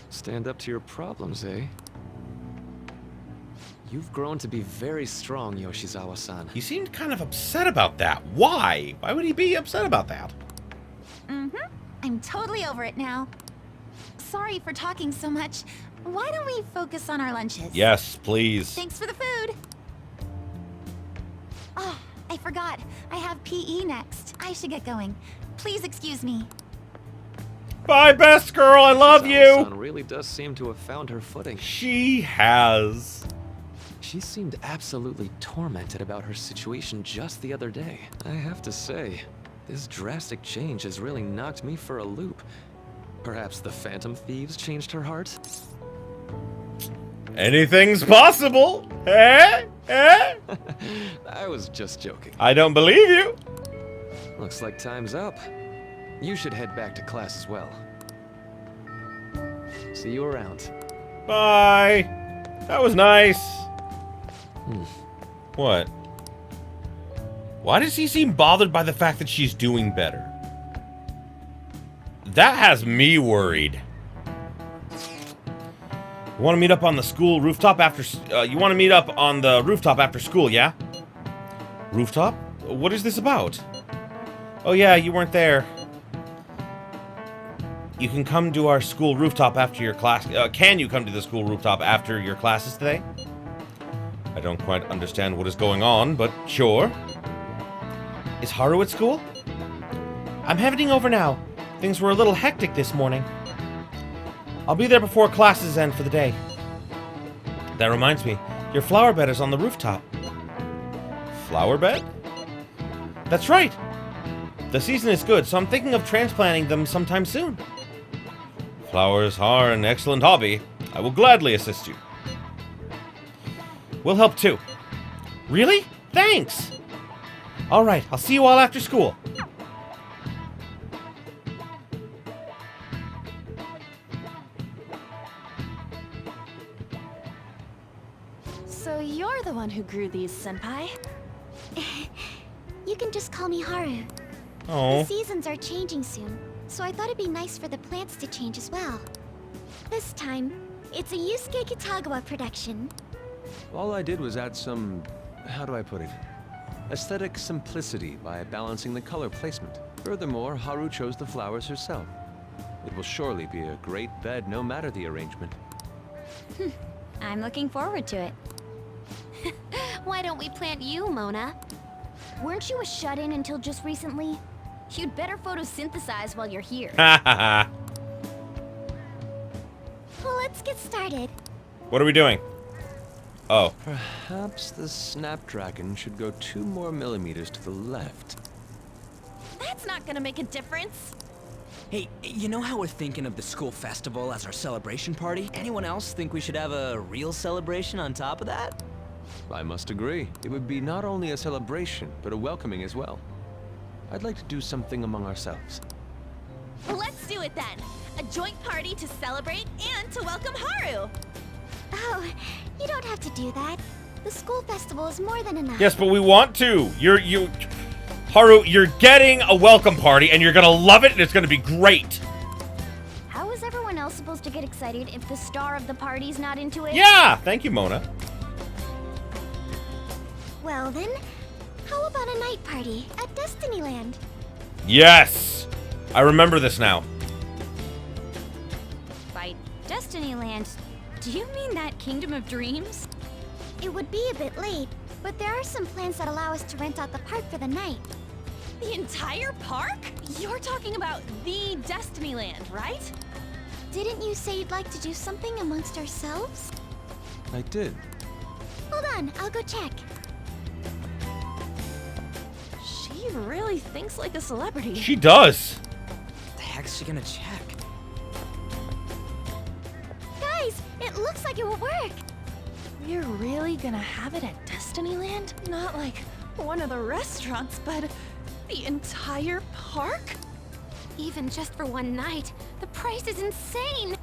Stand up to your problems, eh? You've grown to be very strong, Yoshizawa-san. He seemed kind of upset about that. Why? Why would he be upset about that? I'm totally over it now. Sorry for talking so much. Why don't we focus on our lunches? Yes, please. Thanks for the food. Oh, I forgot. I have PE next. I should get going. Please excuse me. Bye, best girl. I love you. Yoshizawa-san really does seem to have found her footing. She has. She seemed absolutely tormented about her situation just the other day. I have to say, this drastic change has really knocked me for a loop. Perhaps the Phantom Thieves changed her heart? Anything's possible. Eh? I was just joking. I don't believe you. Looks like time's up. You should head back to class as well. See you around. Bye. That was nice. What? Why does he seem bothered by the fact that she's doing better? That has me worried. You want to meet up on the school rooftop after... you want to meet up on the rooftop after school, yeah? Rooftop? What is this about? Oh yeah, you weren't there. You can come to our school rooftop after your class... can you come to the school rooftop after your classes today? I don't quite understand what is going on, but sure. Is Haru at school? I'm heading over now. Things were a little hectic this morning. I'll be there before classes end for the day. That reminds me, your flower bed is on the rooftop. Flower bed? That's right. The season is good, so I'm thinking of transplanting them sometime soon. Flowers are an excellent hobby. I will gladly assist you. We'll help too. Really? Thanks! Alright, I'll see you all after school. So you're the one who grew these, Senpai? You can just call me Haru. Oh. The seasons are changing soon, so I thought it'd be nice for the plants to change as well. This time, it's a Yusuke Kitagawa production. All I did was add some, how do I put it, aesthetic simplicity by balancing the color placement. Furthermore, Haru chose the flowers herself. It will surely be a great bed no matter the arrangement. I'm looking forward to it. Why don't we plant you, Mona? Weren't you a shut-in until just recently? You'd better photosynthesize while you're here. Well, Let's get started. what are we doing? Oh. Perhaps the Snapdragon should go 2 more millimeters to the left. That's not gonna make a difference. Hey, you know how we're thinking of the school festival as our celebration party? Anyone else think we should have a real celebration on top of that? I must agree. It would be not only a celebration, but a welcoming as well. I'd like to do something among ourselves. Let's do it then. A joint party to celebrate and to welcome Haru. Oh, you don't have to do that. The school festival is more than enough. Yes, but we want to. Haru, you're getting a welcome party, and you're gonna love it, and it's gonna be great. How is everyone else supposed to get excited if the star of the party's not into it? Yeah, thank you, Mona. Well then, how about a night party at Destinyland? Yes, I remember this now. By Destinyland, do you mean that Kingdom of Dreams? It would be a bit late, but there are some plans that allow us to rent out the park for the night. The entire park? You're talking about the Destinyland, right? Didn't you say you'd like to do something amongst ourselves? I did. Hold on, I'll go check. She really thinks like a celebrity. She does. What the heck's she gonna check? Guys, it looks like it will work. We're really gonna have it at Destinyland? Not like one of the restaurants, but the entire park? Even just for one night, the price is insane.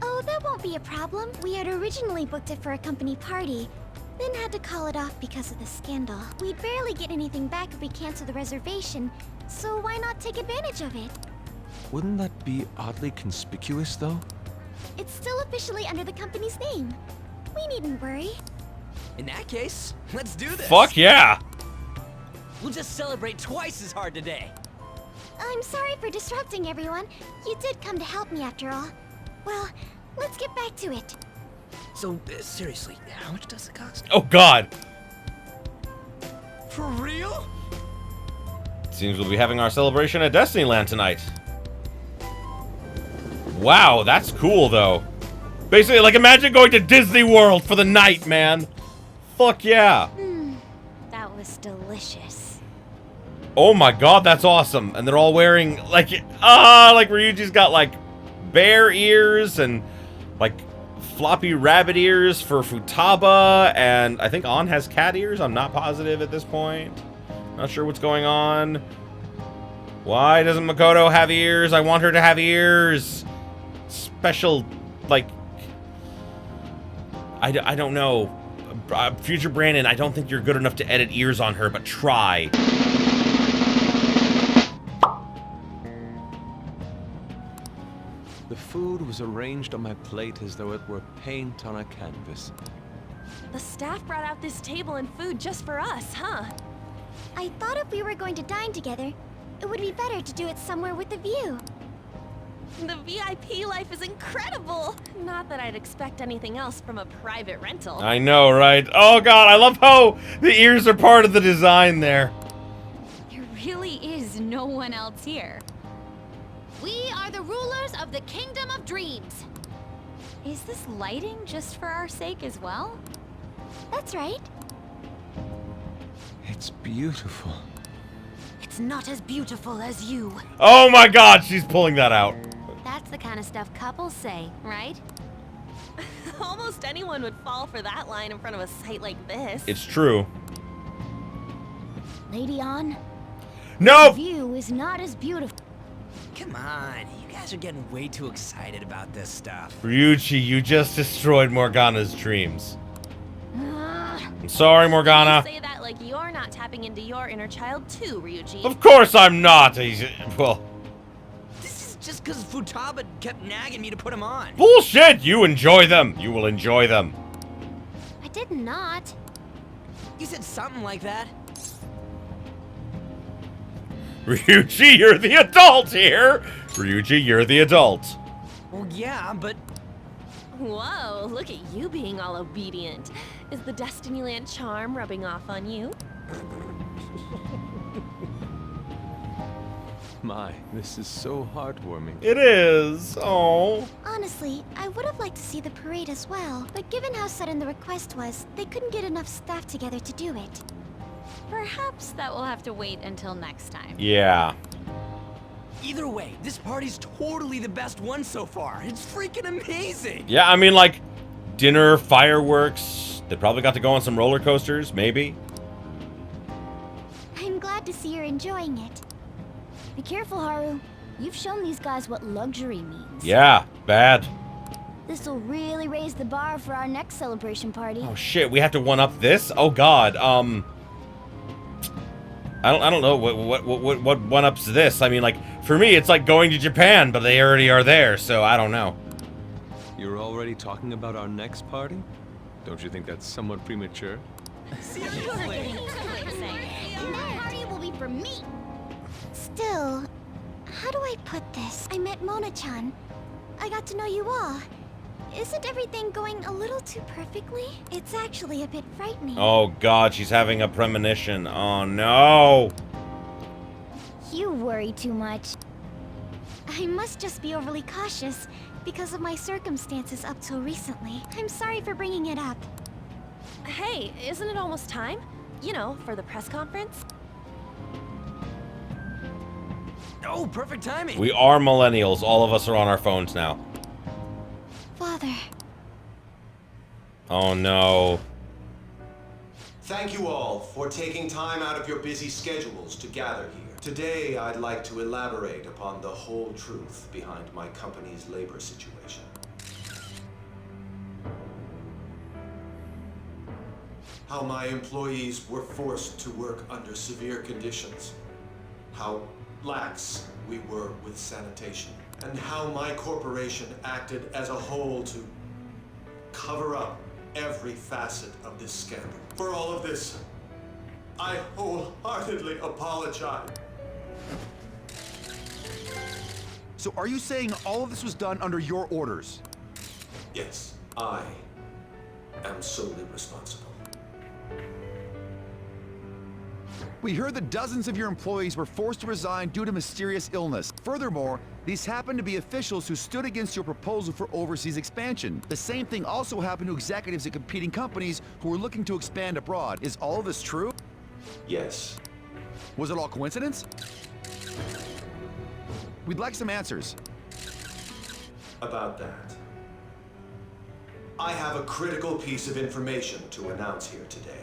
Oh, that won't be a problem. We had originally booked it for a company party, then had to call it off because of the scandal. We'd barely get anything back if we cancel the reservation, so why not take advantage of it? Wouldn't that be oddly conspicuous, though? It's still officially under the company's name. We needn't worry. In that case, let's do this. Fuck yeah. We'll just celebrate twice as hard today. I'm sorry for disrupting everyone. You did come to help me after all. Well, let's get back to it. So, seriously, how much does it cost? Oh God. For real? Seems we'll be having our celebration at Destinyland tonight. Wow, that's cool though. Basically, like, imagine going to Disney World for the night, man. Fuck yeah. That was delicious. Oh my God, that's awesome. And they're all wearing, like Ryuji's got, like, bear ears and, like, floppy rabbit ears for Futaba. And I think An has cat ears. I'm not positive at this point. Not sure what's going on. Why doesn't Makoto have ears? I want her to have ears. Special, like... I don't know. Future Brandon, I don't think you're good enough to edit ears on her, but try. The food was arranged on my plate as though it were paint on a canvas. The staff brought out this table and food just for us, huh? I thought if we were going to dine together, it would be better to do it somewhere with a view. The VIP life is incredible! Not that I'd expect anything else from a private rental. I know, right? Oh God, I love how the ears are part of the design there. There really is no one else here. We are the rulers of the Kingdom of Dreams. Is this lighting just for our sake as well? That's right. It's beautiful. It's not as beautiful as you. Oh my God, she's pulling that out. That's the kind of stuff couples say, right? Almost anyone would fall for that line in front of a site like this. It's true. Lady An, No! the view is not as beautiful. Come on, you guys are getting way too excited about this stuff. Ryuji, you just destroyed Morgana's dreams. I'm sorry, Morgana. You say that like you're not tapping into your inner child too, Ryuji. Of course I'm not. Well, This is just because Futaba kept nagging me to put him on. bullshit. You enjoy them. You will enjoy them. I did not. You said something like that. Ryuji, you're the adult here. Ryuji, you're the adult. Well, yeah, but... Whoa, look at you being all obedient. Is the Destinyland charm rubbing off on you? My, this is so heartwarming. It is. Oh. Honestly, I would have liked to see the parade as well, but given how sudden the request was, they couldn't get enough staff together to do it. Perhaps that will have to wait until next time. Yeah. Either way, this party's totally the best one so far. It's freaking amazing! Yeah, I mean, like, dinner, fireworks. They probably got to go on some roller coasters, maybe. I'm glad to see you're enjoying it. Be careful, Haru. You've shown these guys what luxury means. Yeah, bad. This'll really raise the bar for our next celebration party. Oh shit, we have to one-up this? Oh god, I don't know what one-ups this. I mean, like, for me, it's like going to Japan, but they already are there, so I don't know. You're already talking about our next party? Don't you think that's somewhat premature? Seriously? And that party will be for me. Still, how do I put this? I met Mona-chan. I got to know you all. Isn't everything going a little too perfectly? It's actually a bit frightening. Oh god, she's having a premonition. Oh no! You worry too much. I must just be overly cautious because of my circumstances up till recently. I'm sorry for bringing it up. Hey, isn't it almost time? You know, for the press conference? Oh, perfect timing! We are millennials. All of us are on our phones now. Father. Oh no. Thank you all for taking time out of your busy schedules to gather here. Today, I'd like to elaborate upon the whole truth behind my company's labor situation. How my employees were forced to work under severe conditions. How lax we were with sanitation. And how my corporation acted as a whole to cover up every facet of this scandal. For all of this, I wholeheartedly apologize. So are you saying all of this was done under your orders? Yes, I am solely responsible. We heard that dozens of your employees were forced to resign due to mysterious illness. Furthermore, these happened to be officials who stood against your proposal for overseas expansion. The same thing also happened to executives at competing companies who were looking to expand abroad. Is all of this true? Yes. Was it all coincidence? We'd like some answers. About that, I have a critical piece of information to announce here today.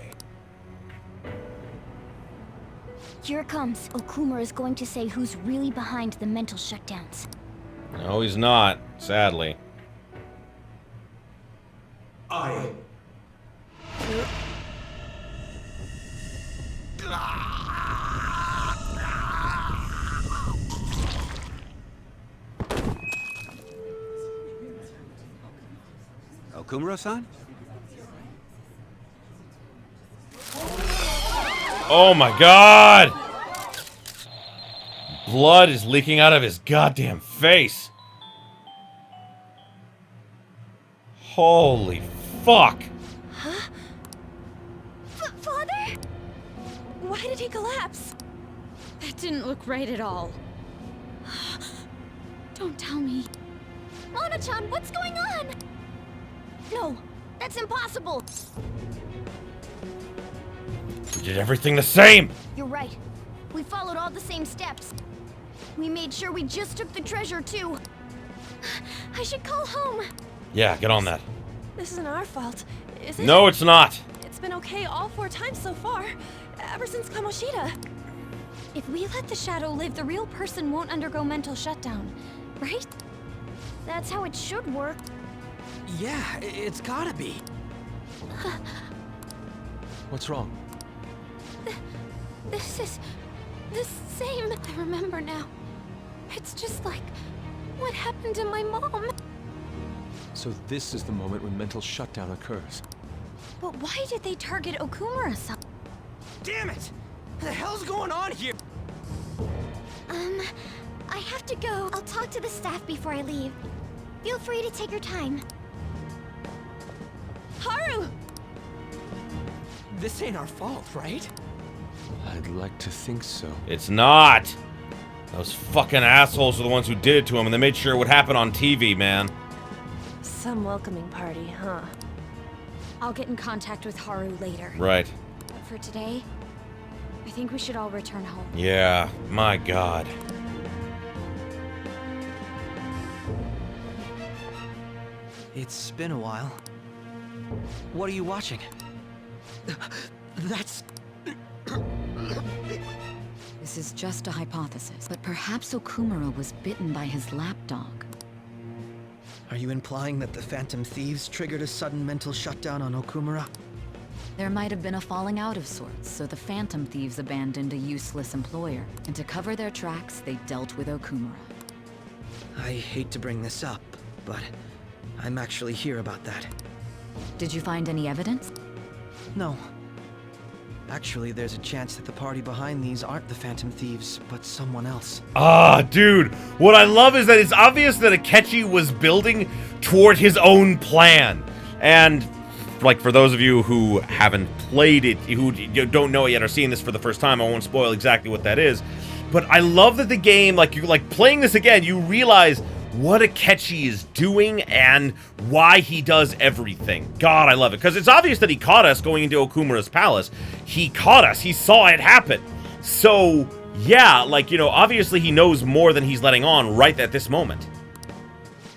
Here it comes. Okumura is going to say who's really behind the mental shutdowns. No, he's not, sadly. I... Okumura-san? Oh my god! Blood is leaking out of his goddamn face. Holy fuck. Huh? Father? Why did he collapse? That didn't look right at all. Don't tell me. Mona-chan, what's going on? No, that's impossible. We did everything the same. You're right. We followed all the same steps. We made sure we just took the treasure, too. I should call home. Yeah, get on that. This isn't our fault, is it? No, it's not. It's been okay all 4 times so far, ever since Kamoshida. If we let the shadow live, the real person won't undergo mental shutdown, right? That's how it should work. Yeah, it's gotta be. What's wrong? This is the same. I remember now. It's just like what happened to my mom. So this is the moment when mental shutdown occurs. But why did they target Okumura-san? Damn it! What the hell's going on here? I have to go. I'll talk to the staff before I leave. Feel free to take your time. Haru! This ain't our fault, right? I'd like to think so. It's not. Those fucking assholes are the ones who did it to him, and they made sure it would happen on TV, man. Some welcoming party, huh? I'll get in contact with Haru later. Right. But for today, I think we should all return home. Yeah, my god. It's been a while. What are you watching? That's... This is just a hypothesis, but perhaps Okumura was bitten by his lapdog. Are you implying that the Phantom Thieves triggered a sudden mental shutdown on Okumura? There might have been a falling out of sorts, so the Phantom Thieves abandoned a useless employer, and to cover their tracks, they dealt with Okumura. I hate to bring this up, but I'm actually here about that. Did you find any evidence? No. Actually, there's a chance that the party behind these aren't the Phantom Thieves, but someone else. Ah, dude. What I love is that it's obvious that Akechi was building toward his own plan. And, like, for those of you who haven't played it, who don't know it yet or seeing this for the first time, I won't spoil exactly what that is. But I love that the game, like, playing this again, you realize what Akechi is doing and why he does everything. God, I love it. Because it's obvious that he caught us going into Okumura's palace. He caught us. He saw it happen. So, yeah, like, you know, obviously he knows more than he's letting on right at this moment.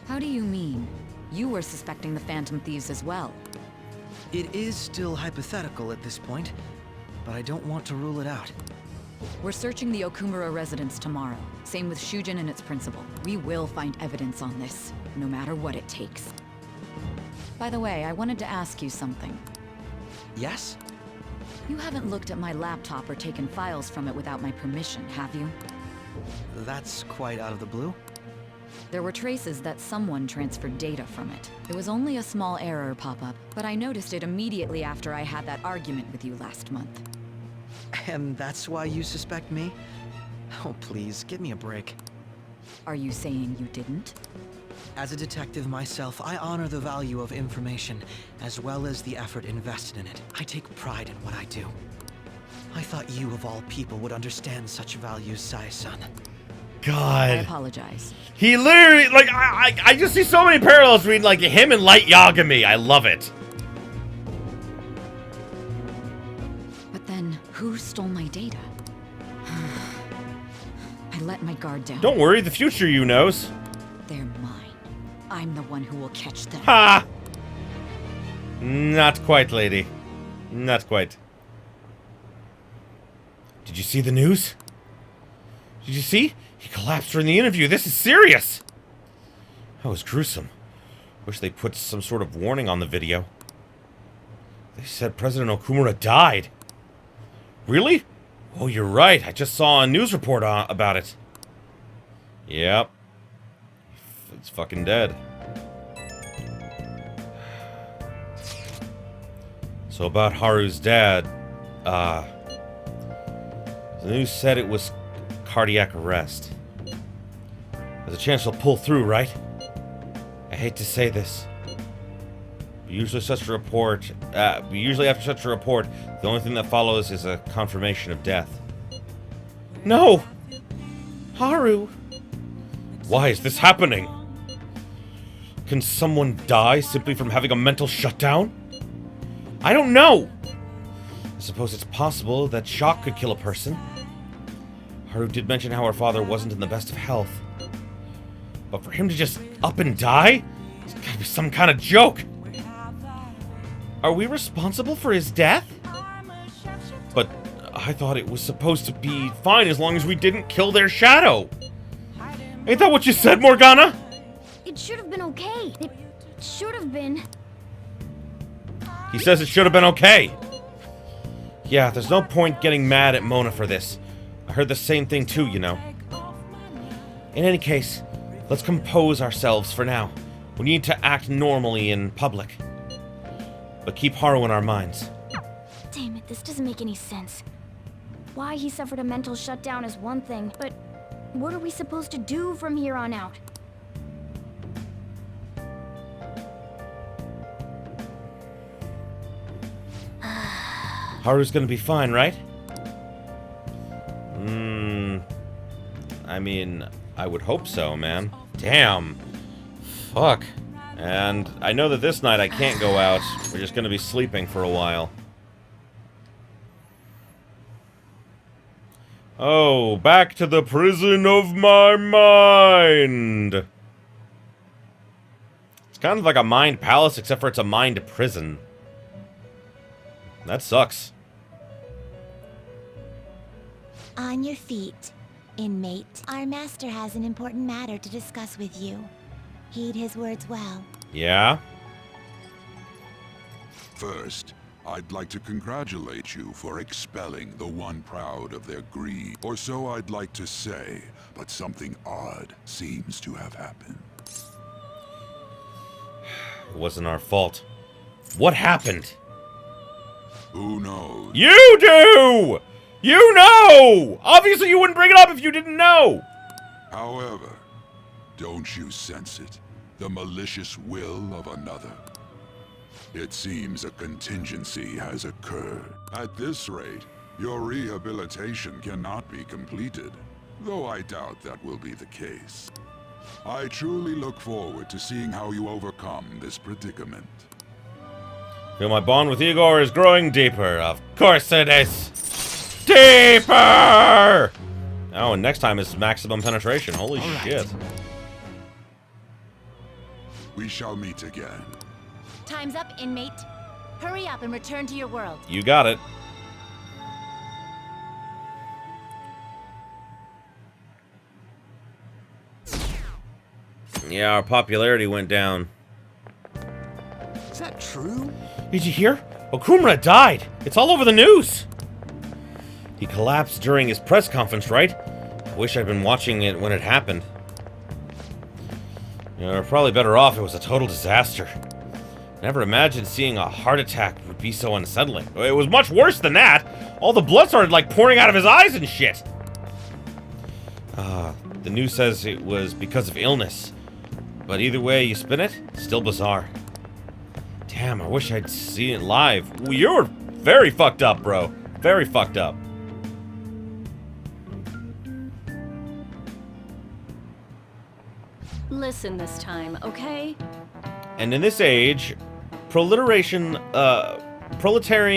How do you mean? You were suspecting the Phantom Thieves as well. It is still hypothetical at this point, but I don't want to rule it out. We're searching the Okumura residence tomorrow. Same with Shujin and its principal. We will find evidence on this, no matter what it takes. By the way, I wanted to ask you something. Yes? You haven't looked at my laptop or taken files from it without my permission, have you? That's quite out of the blue. There were traces that someone transferred data from it. It was only a small error pop-up, but I noticed it immediately after I had that argument with you last month. And that's why you suspect me? Oh, please, give me a break. Are you saying you didn't? As a detective myself, I honor the value of information, as well as the effort invested in it. I take pride in what I do. I thought you, of all people, would understand such values, Sai-san. God. I apologize. He literally, like, I just see so many parallels between, like, him and Light Yagami. I love it. But then, who stole my data? I let my guard down. Don't worry, the future you knows. They're mine. I'm the one who will catch them. Ha! Not quite, lady. Not quite. Did you see the news? Did you see? He collapsed during the interview. This is serious. That was gruesome. Wish they put some sort of warning on the video. They said President Okumura died. Really? Oh, you're right. I just saw a news report about it. Yep. It's fucking dead. So about Haru's dad, the news said it was cardiac arrest. There's a chance he'll pull through, right? I hate to say this. But usually after such a report, the only thing that follows is a confirmation of death. No! Haru! Why is this happening? Can someone die simply from having a mental shutdown? I don't know! I suppose it's possible that shock could kill a person. Haru did mention how her father wasn't in the best of health. But for him to just up and die? It's gotta be some kind of joke! Are we responsible for his death? But I thought it was supposed to be fine as long as we didn't kill their shadow. Ain't that what you said, Morgana? It should have been okay. It should have been. He says it should have been okay. Yeah, there's no point getting mad at Mona for this. I heard the same thing too, you know. In any case, let's compose ourselves for now. We need to act normally in public. But keep Haru in our minds. Damn it, this doesn't make any sense. Why he suffered a mental shutdown is one thing, but what are we supposed to do from here on out? Haru's gonna be fine, right? I mean, I would hope so, man. Damn. Fuck. And I know that this night I can't go out. We're just gonna be sleeping for a while. Oh, back to the prison of my mind. It's kind of like a mind palace, except for it's a mind prison. That sucks. On your feet, inmate. Our master has an important matter to discuss with you. Heed his words well. Yeah? First, I'd like to congratulate you for expelling the one proud of their greed. Or so I'd like to say, but something odd seems to have happened. It wasn't our fault. What happened? Who knows? You do! You know! Obviously you wouldn't bring it up if you didn't know! However, don't you sense it? The malicious will of another? It seems a contingency has occurred. At this rate, your rehabilitation cannot be completed, though I doubt that will be the case. I truly look forward to seeing how you overcome this predicament. Feel my bond with Igor is growing deeper. Of course it is! Deeper! Oh, and next time is maximum penetration. Holy shit. We shall meet again. Time's up, inmate. Hurry up and return to your world. You got it. Yeah, our popularity went down. Is that true? Did you hear? Okumura died. It's all over the news. He collapsed during his press conference, right? I wish I'd been watching it when it happened. You know, we're probably better off. It was a total disaster. Never imagined seeing a heart attack would be so unsettling. It was much worse than that. All the blood started, like, pouring out of his eyes and shit. The news says it was because of illness. But either way you spin it, still bizarre. Damn, I wish I'd seen it live. Well, you're very fucked up, bro. Very fucked up. Listen this time, okay? And in this age, proletarian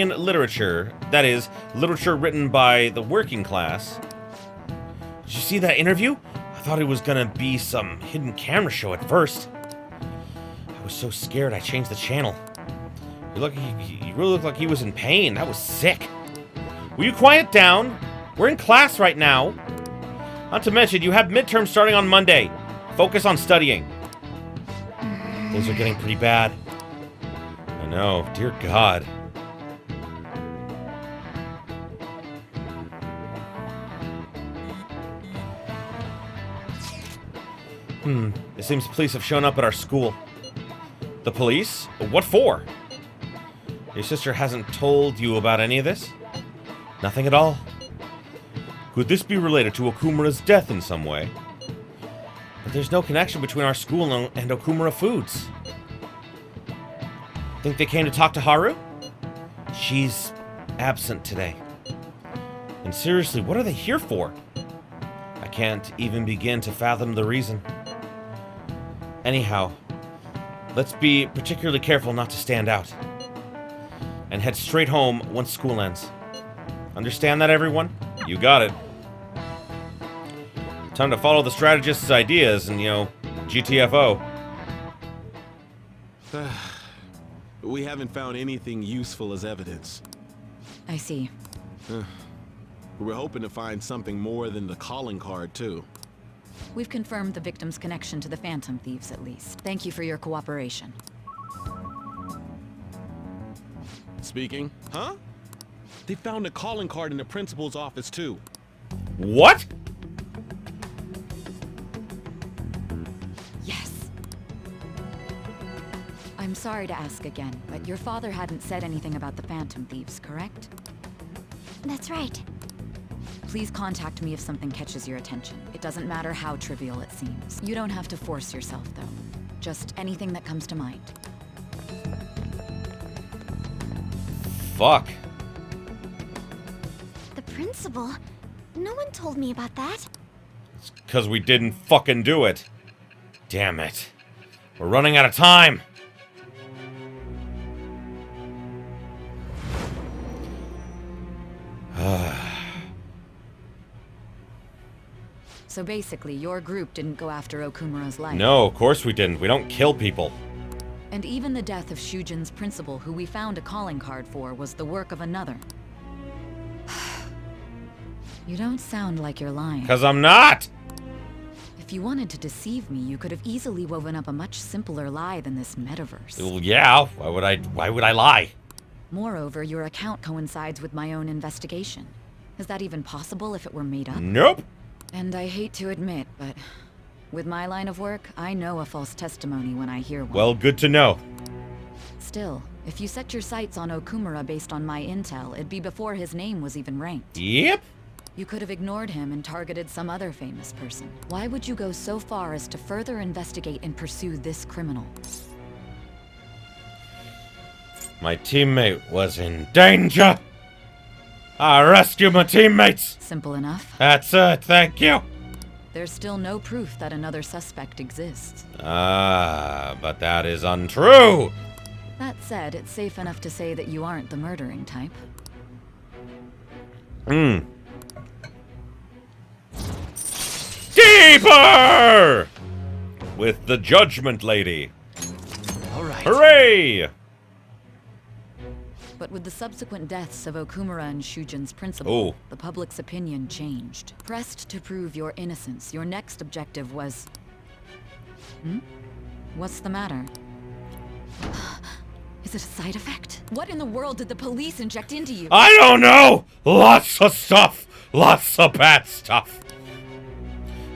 literature, that is, literature written by the working class. Did you see that interview? I thought it was gonna be some hidden camera show at first. I was so scared I changed the channel. He really looked like he was in pain. That was sick. Will you quiet down? We're in class right now. Not to mention, you have midterms starting on Monday. Focus on studying. Things are getting pretty bad. I know, dear God. It seems the police have shown up at our school. The police? What for? Your sister hasn't told you about any of this? Nothing at all? Could this be related to Okumura's death in some way? But there's no connection between our school and Okumura Foods. Think they came to talk to Haru? She's absent today. And seriously, what are they here for? I can't even begin to fathom the reason. Anyhow, let's be particularly careful not to stand out. And head straight home once school ends. Understand that, everyone? You got it. Time to follow the strategist's ideas and, you know, GTFO. We haven't found anything useful as evidence. I see. We're hoping to find something more than the calling card, too. We've confirmed the victim's connection to the Phantom Thieves, at least. Thank you for your cooperation. Speaking? Huh? They found a calling card in the principal's office, too. What? Yes. I'm sorry to ask again, but your father hadn't said anything about the Phantom Thieves, correct? That's right. Please contact me if something catches your attention. It doesn't matter how trivial it seems. You don't have to force yourself, though. Just anything that comes to mind. Fuck. The principal? No one told me about that. It's 'cause we didn't fucking do it. Damn it. We're running out of time. So basically, your group didn't go after Okumura's life. No, of course we didn't. We don't kill people. And even the death of Shujin's principal, who we found a calling card for, was the work of another. You don't sound like you're lying. 'Cause I'm not! If you wanted to deceive me, you could have easily woven up a much simpler lie than this metaverse. Well, yeah, why would I lie? Moreover, your account coincides with my own investigation. Is that even possible if it were made up? Nope. And I hate to admit, but with my line of work, I know a false testimony when I hear one. Well, good to know. Still, if you set your sights on Okumura based on my intel, it'd be before his name was even ranked. Yep. You could have ignored him and targeted some other famous person. Why would you go so far as to further investigate and pursue this criminal? My teammate was in danger. I rescued my teammates. Simple enough. That's it, thank you. There's still no proof that another suspect exists. But that is untrue. That said, it's safe enough to say that you aren't the murdering type. Deeper! With the Judgment Lady. All right. Hooray! But with the subsequent deaths of Okumura and Shujin's principal, Oh. the public's opinion changed. Pressed to prove your innocence, your next objective was... What's the matter? Is it a side effect? What in the world did the police inject into you? I don't know! Lots of stuff! Lots of bad stuff!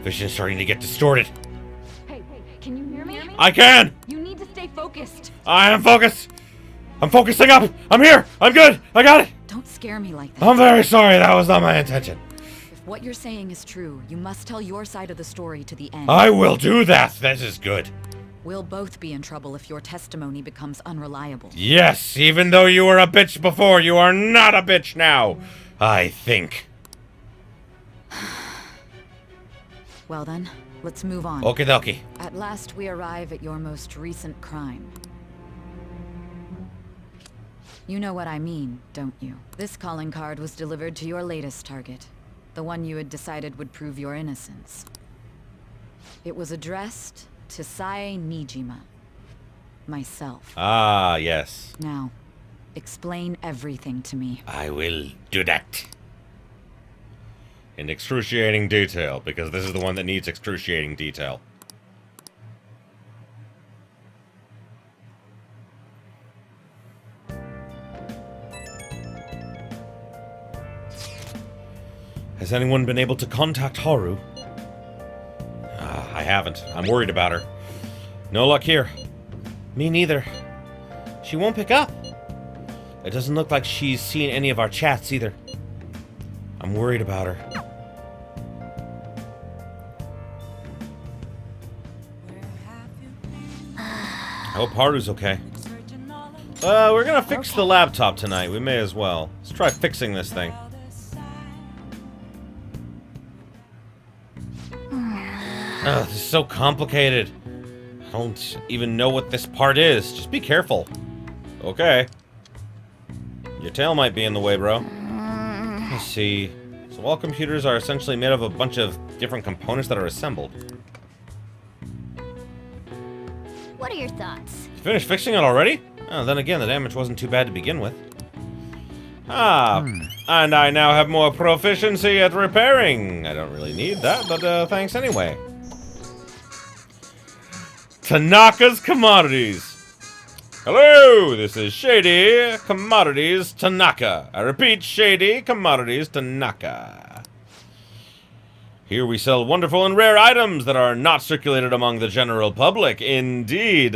Vision's starting to get distorted. Hey, can you hear me? I can! You need to stay focused. I am focused! I'm focusing up! I'm here! I'm good! I got it! Don't scare me like that. I'm very sorry, that was not my intention. If what you're saying is true, you must tell your side of the story to the end. I will do that! This is good. We'll both be in trouble if your testimony becomes unreliable. Yes, even though you were a bitch before, you are not a bitch now. I think. Well then, let's move on. Okie dokie. At last we arrive at your most recent crime. You know what I mean, don't you? This calling card was delivered to your latest target. The one you had decided would prove your innocence. It was addressed to Sae Nijima. Myself. Ah, yes. Now, explain everything to me. I will do that. In excruciating detail, because this is the one that needs excruciating detail. Has anyone been able to contact Haru? I haven't. I'm worried about her. No luck here. Me neither. She won't pick up. It doesn't look like she's seen any of our chats either. I'm worried about her. I hope Haru's okay. We're gonna fix the laptop tonight. We may as well. Let's try fixing this thing. Ugh, this is so complicated. I don't even know what this part is. Just be careful. Okay. Your tail might be in the way, bro. Let's see. So all computers are essentially made of a bunch of different components that are assembled. What are your thoughts? You finished fixing it already? Oh, then again, the damage wasn't too bad to begin with. And I now have more proficiency at repairing. I don't really need that, but thanks anyway. Tanaka's Commodities. Hello, this is Shady Commodities Tanaka. I repeat, Shady Commodities Tanaka. Here we sell wonderful and rare items that are not circulated among the general public. Indeed.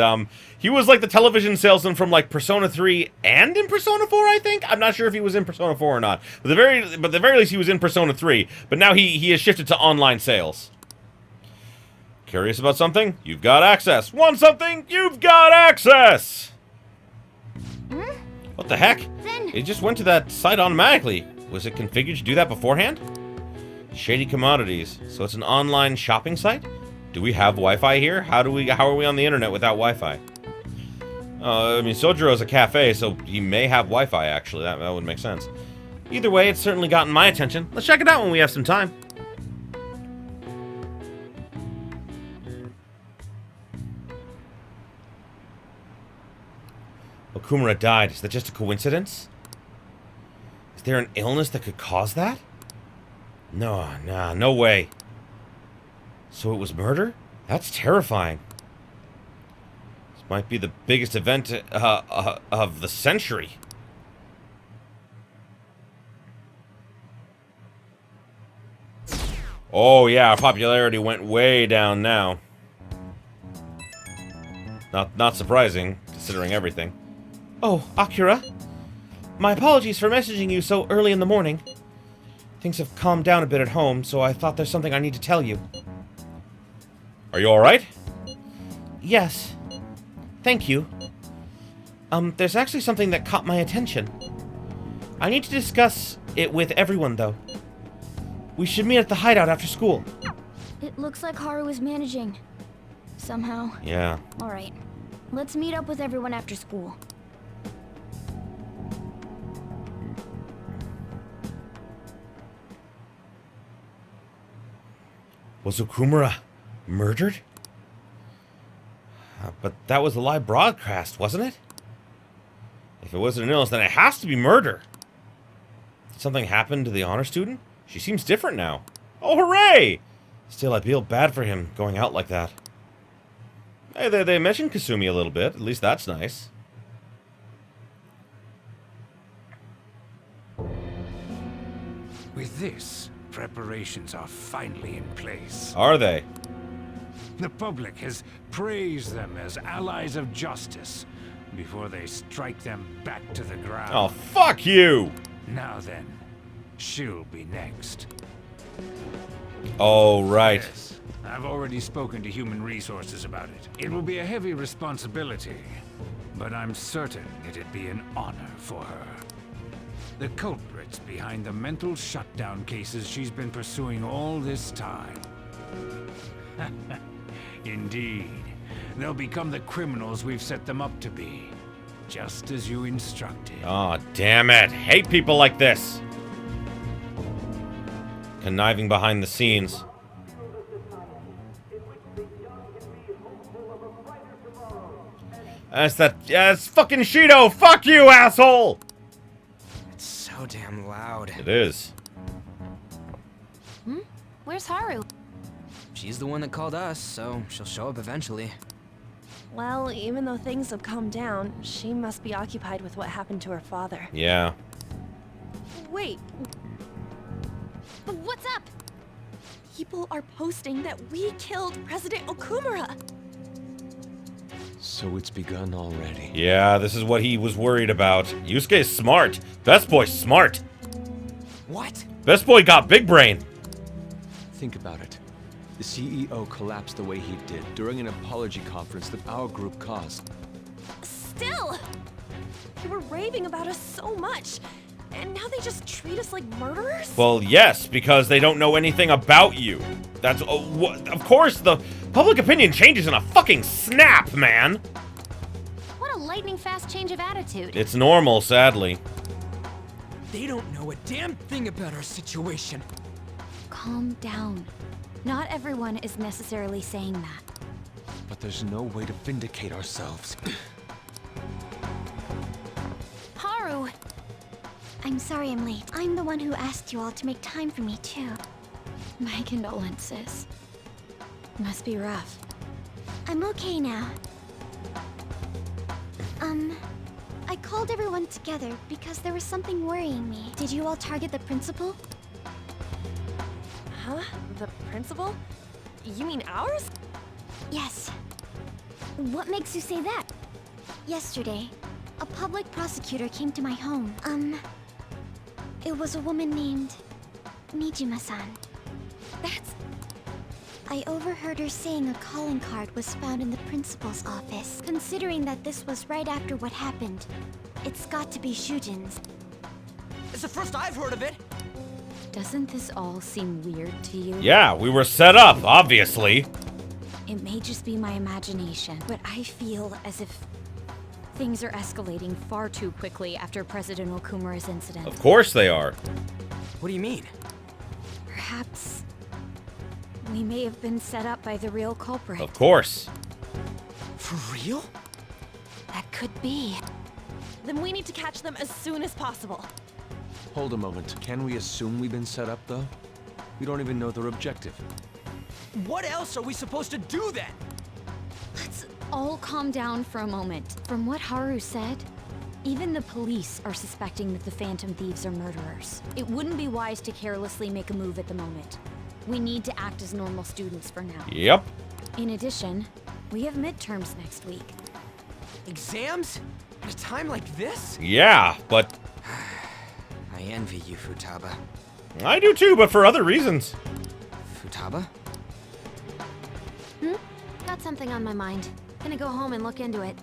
He was like the television salesman from like Persona 3 and in Persona 4, I think. I'm not sure if he was in Persona 4 or not. But at the very least, he was in Persona 3. But now he has shifted to online sales. Curious about something? You've got access. Want something? You've got access! What the heck? It just went to that site automatically. Was it configured to do that beforehand? Shady Commodities. So it's an online shopping site? Do we have Wi-Fi here? How are we on the internet without Wi-Fi? I mean, Sojiro's a cafe, so he may have Wi-Fi, actually. That would make sense. Either way, it's certainly gotten my attention. Let's check it out when we have some time. Okumura died. Is that just a coincidence? Is there an illness that could cause that? No way. So it was murder? That's terrifying. This might be the biggest event of the century. Oh yeah, our popularity went way down now. Not surprising, considering everything. Oh, Akira. My apologies for messaging you so early in the morning. Things have calmed down a bit at home, so I thought there's something I need to tell you. Are you alright? Yes. Thank you. There's actually something that caught my attention. I need to discuss it with everyone, though. We should meet at the hideout after school. It looks like Haru is managing. Somehow. Yeah. Alright. Let's meet up with everyone after school. Was Okumura murdered? But that was a live broadcast, wasn't it? If it wasn't an illness, then it has to be murder. Did something happen to the honor student? She seems different now. Oh, hooray! Still, I feel bad for him going out like that. Hey, they mentioned Kasumi a little bit. At least that's nice. With this, preparations are finally in place. Are they? The public has praised them as allies of justice before they strike them back to the ground. Oh, fuck you! Now then, she'll be next. Oh, right. Yes, I've already spoken to Human Resources about it. It will be a heavy responsibility, but I'm certain it'd be an honor for her. The culprits behind the mental shutdown cases she's been pursuing all this time. Indeed. They'll become the criminals we've set them up to be. Just as you instructed. Oh, damn it. Hate people like this. Conniving behind the scenes. That's fucking Shido. Fuck you, asshole. It's so damn loud. It is. Where's Haru? She's the one that called us, so she'll show up eventually. Well, even though things have calmed down, she must be occupied with what happened to her father. Yeah. Wait. What's up? People are posting that we killed President Okumura. So it's begun already. Yeah, this is what he was worried about. Yusuke's smart. Best Boy's smart. What? Best Boy got big brain. Think about it. The CEO collapsed the way he did during an apology conference that our group caused. Still! They were raving about us so much, and now they just treat us like murderers? Well, yes, because they don't know anything about you. That's... of course, the public opinion changes in a fucking snap, man! What a lightning-fast change of attitude. It's normal, sadly. They don't know a damn thing about our situation. Calm down. Not everyone is necessarily saying that. But there's no way to vindicate ourselves. Haru! I'm sorry I'm late. I'm the one who asked you all to make time for me, too. My condolences. Must be rough. I'm okay now. I called everyone together because there was something worrying me. Did you all target the principal? Huh? The principal? You mean ours? Yes. What makes you say that? Yesterday, a public prosecutor came to my home. It was a woman named Nijima-san. That's... I overheard her saying a calling card was found in the principal's office. Considering that this was right after what happened, it's got to be Shujin's. It's the first I've heard of it. Doesn't this all seem weird to you? Yeah, we were set up, obviously. It may just be my imagination, but I feel as if things are escalating far too quickly after President Okumura's incident. Of course they are. What do you mean? Perhaps we may have been set up by the real culprit. Of course. For real? That could be. then we need to catch them as soon as possible. Hold a moment. Can we assume we've been set up, though? We don't even know their objective. What else are we supposed to do then? Let's all calm down for a moment. From what Haru said, even the police are suspecting that the Phantom Thieves are murderers. It wouldn't be wise to carelessly make a move at the moment. We need to act as normal students for now. Yep. In addition, we have midterms next week. Exams? At a time like this? Yeah, but... I envy you, Futaba. I do too, but for other reasons. Futaba? Got something on my mind. Gonna go home and look into it.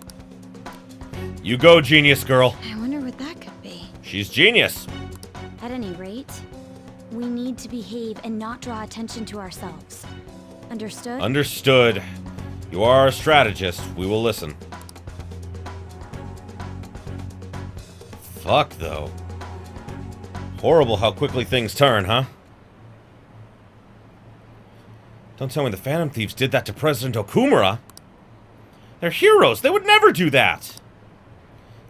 You go, genius girl. I wonder what that could be. She's genius. At any rate, we need to behave and not draw attention to ourselves. Understood? Understood. You are a strategist. We will listen. Fuck, though. Horrible how quickly things turn, huh? Don't tell me the Phantom Thieves did that to President Okumura. They're heroes. They would never do that.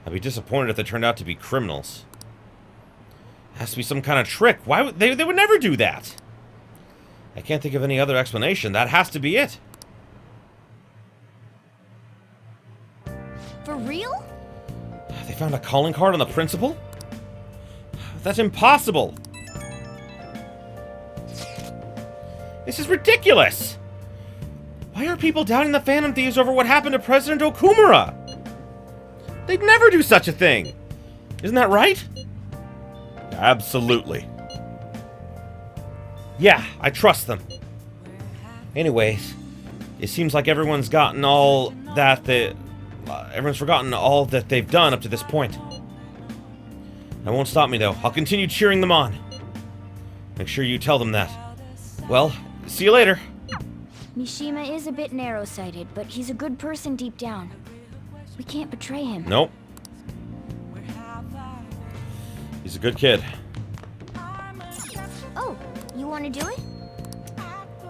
I'd be disappointed if they turned out to be criminals. It has to be some kind of trick. Why would they would never do that? I can't think of any other explanation. That has to be it. For real? They found a calling card on the principal? That's impossible. This is ridiculous. Why are people doubting the Phantom Thieves over what happened to President Okumura? They'd never do such a thing. Isn't that right? Absolutely. Yeah, I trust them. Anyways, it seems like everyone's gotten all that everyone's forgotten all that they've done up to this point. That won't stop me, though. I'll continue cheering them on. Make sure you tell them that. Well, see you later. Mishima is a bit narrow-sighted, but he's a good person deep down. We can't betray him. Nope. He's a good kid. Oh, you want to do it?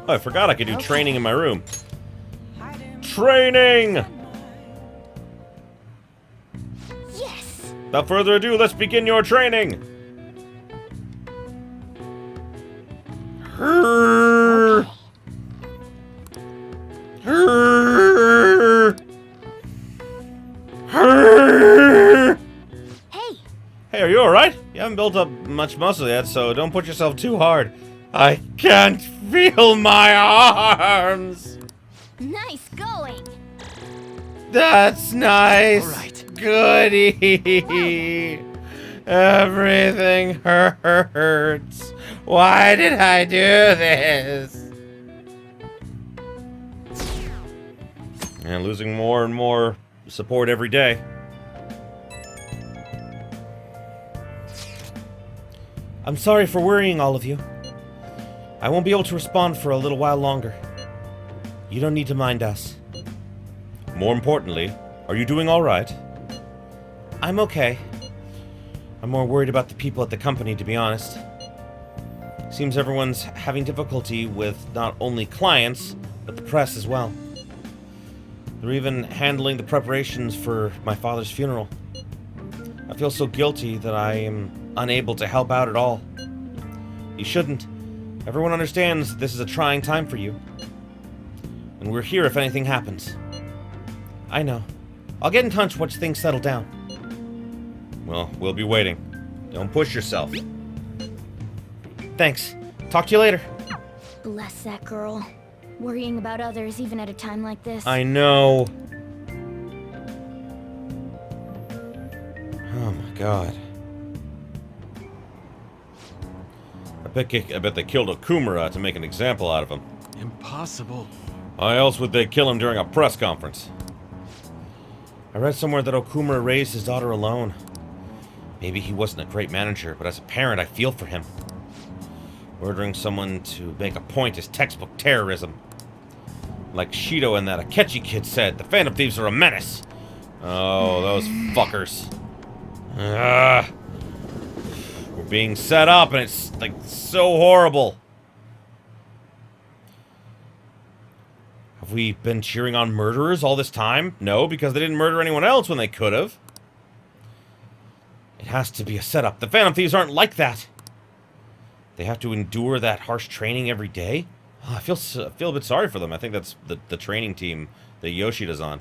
Oh, I forgot I could do training in my room. Training! Yes! Without further ado, let's begin your training. Okay. Hey, are you alright? You haven't built up much muscle yet, so don't put yourself too hard. I can't feel my arms! Nice going! That's nice! All right. Goody! Everything hurts. Why did I do this? And losing more and more support every day. I'm sorry for worrying all of you. I won't be able to respond for a little while longer. You don't need to mind us. More importantly, are you doing all right? I'm okay. I'm more worried about the people at the company, to be honest. Seems everyone's having difficulty with not only clients, but the press as well. They're even handling the preparations for my father's funeral. I feel so guilty that I am unable to help out at all. You shouldn't. Everyone understands this is a trying time for you. And we're here if anything happens. I know. I'll get in touch once things settle down. Well, we'll be waiting. Don't push yourself. Thanks. Talk to you later. Bless that girl. Worrying about others even at a time like this. I know. Oh my god. I bet they killed Okumura to make an example out of him. Impossible. Why else would they kill him during a press conference? I read somewhere that Okumura raised his daughter alone. Maybe he wasn't a great manager, but as a parent, I feel for him. Murdering someone to make a point is textbook terrorism. Like Shido and that Akechi kid said, the Phantom Thieves are a menace. Oh, those fuckers. We're being set up, and it's, like, so horrible. Have we been cheering on murderers all this time? No, because they didn't murder anyone else when they could have. It has to be a setup. The Phantom Thieves aren't like that. They have to endure that harsh training every day. Oh, I feel a bit sorry for them. I think that's the training team that Yoshida's on.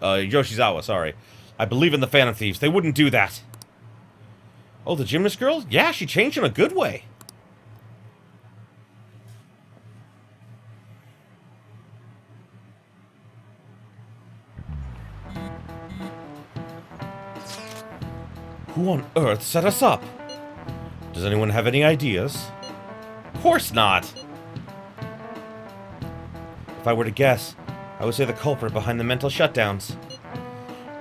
Yoshizawa, sorry. I believe in the Phantom Thieves. They wouldn't do that. Oh, the gymnast girl? Yeah, she changed in a good way. Who on earth set us up? Does anyone have any ideas? Of course not! If I were to guess, I would say the culprit behind the mental shutdowns.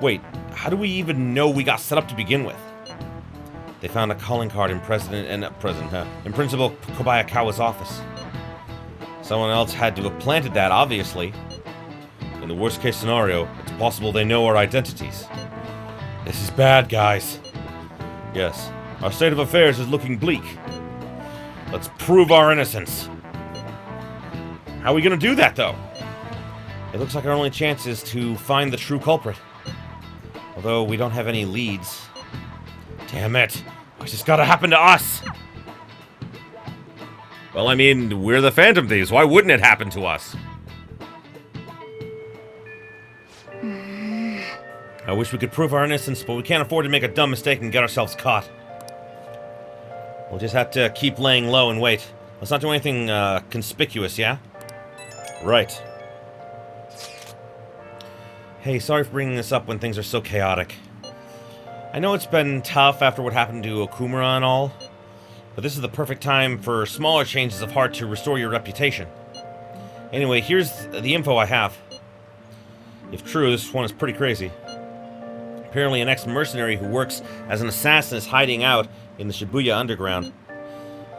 Wait, how do we even know we got set up to begin with? They found a calling card in Principal Kobayakawa's office. Someone else had to have planted that, obviously. In the worst case scenario, it's possible they know our identities. This is bad, guys. Yes, our state of affairs is looking bleak. Let's prove our innocence. How are we gonna do that, though? It looks like our only chance is to find the true culprit. Although we don't have any leads. Damn it! What's just gotta happen to us? Well, I mean, we're the Phantom Thieves. Why wouldn't it happen to us? I wish we could prove our innocence, but we can't afford to make a dumb mistake and get ourselves caught. We'll just have to keep laying low and wait. Let's not do anything conspicuous, yeah? Right. Hey, sorry for bringing this up when things are so chaotic. I know it's been tough after what happened to Okumura and all, but this is the perfect time for smaller changes of heart to restore your reputation. Anyway, here's the info I have. If true, this one is pretty crazy. Apparently an ex-mercenary who works as an assassin is hiding out in the Shibuya underground.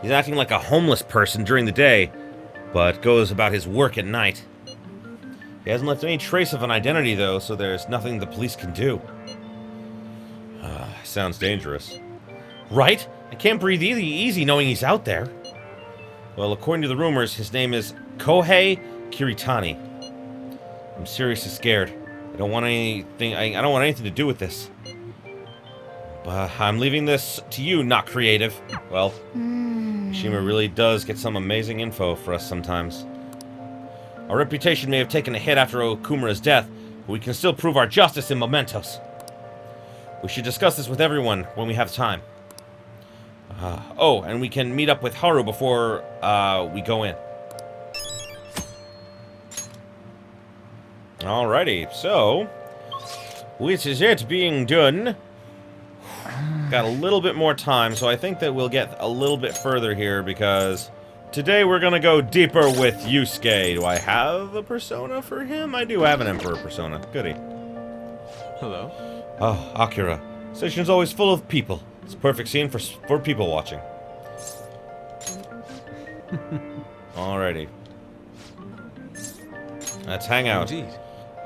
He's acting like a homeless person during the day, but goes about his work at night. He hasn't left any trace of an identity, though, so there's nothing the police can do. Sounds dangerous. Right? I can't breathe easy knowing he's out there. Well, according to the rumors, his name is Kohei Kiritani. I'm seriously scared. I don't want anything to do with this. But I'm leaving this to you, not creative. Well, Shima really does get some amazing info for us sometimes. Our reputation may have taken a hit after Okumura's death, but we can still prove our justice in mementos. We should discuss this with everyone when we have time. Oh, and we can meet up with Haru before we go in. Alrighty, so which is it being done? Got a little bit more time, so I think that we'll get a little bit further here because today we're gonna go deeper with Yusuke. Do I have a persona for him? I do have an Emperor persona. Goody. Hello. Oh, Akira. Station's always full of people. It's a perfect scene for people watching. Alrighty. Let's hang out. Indeed.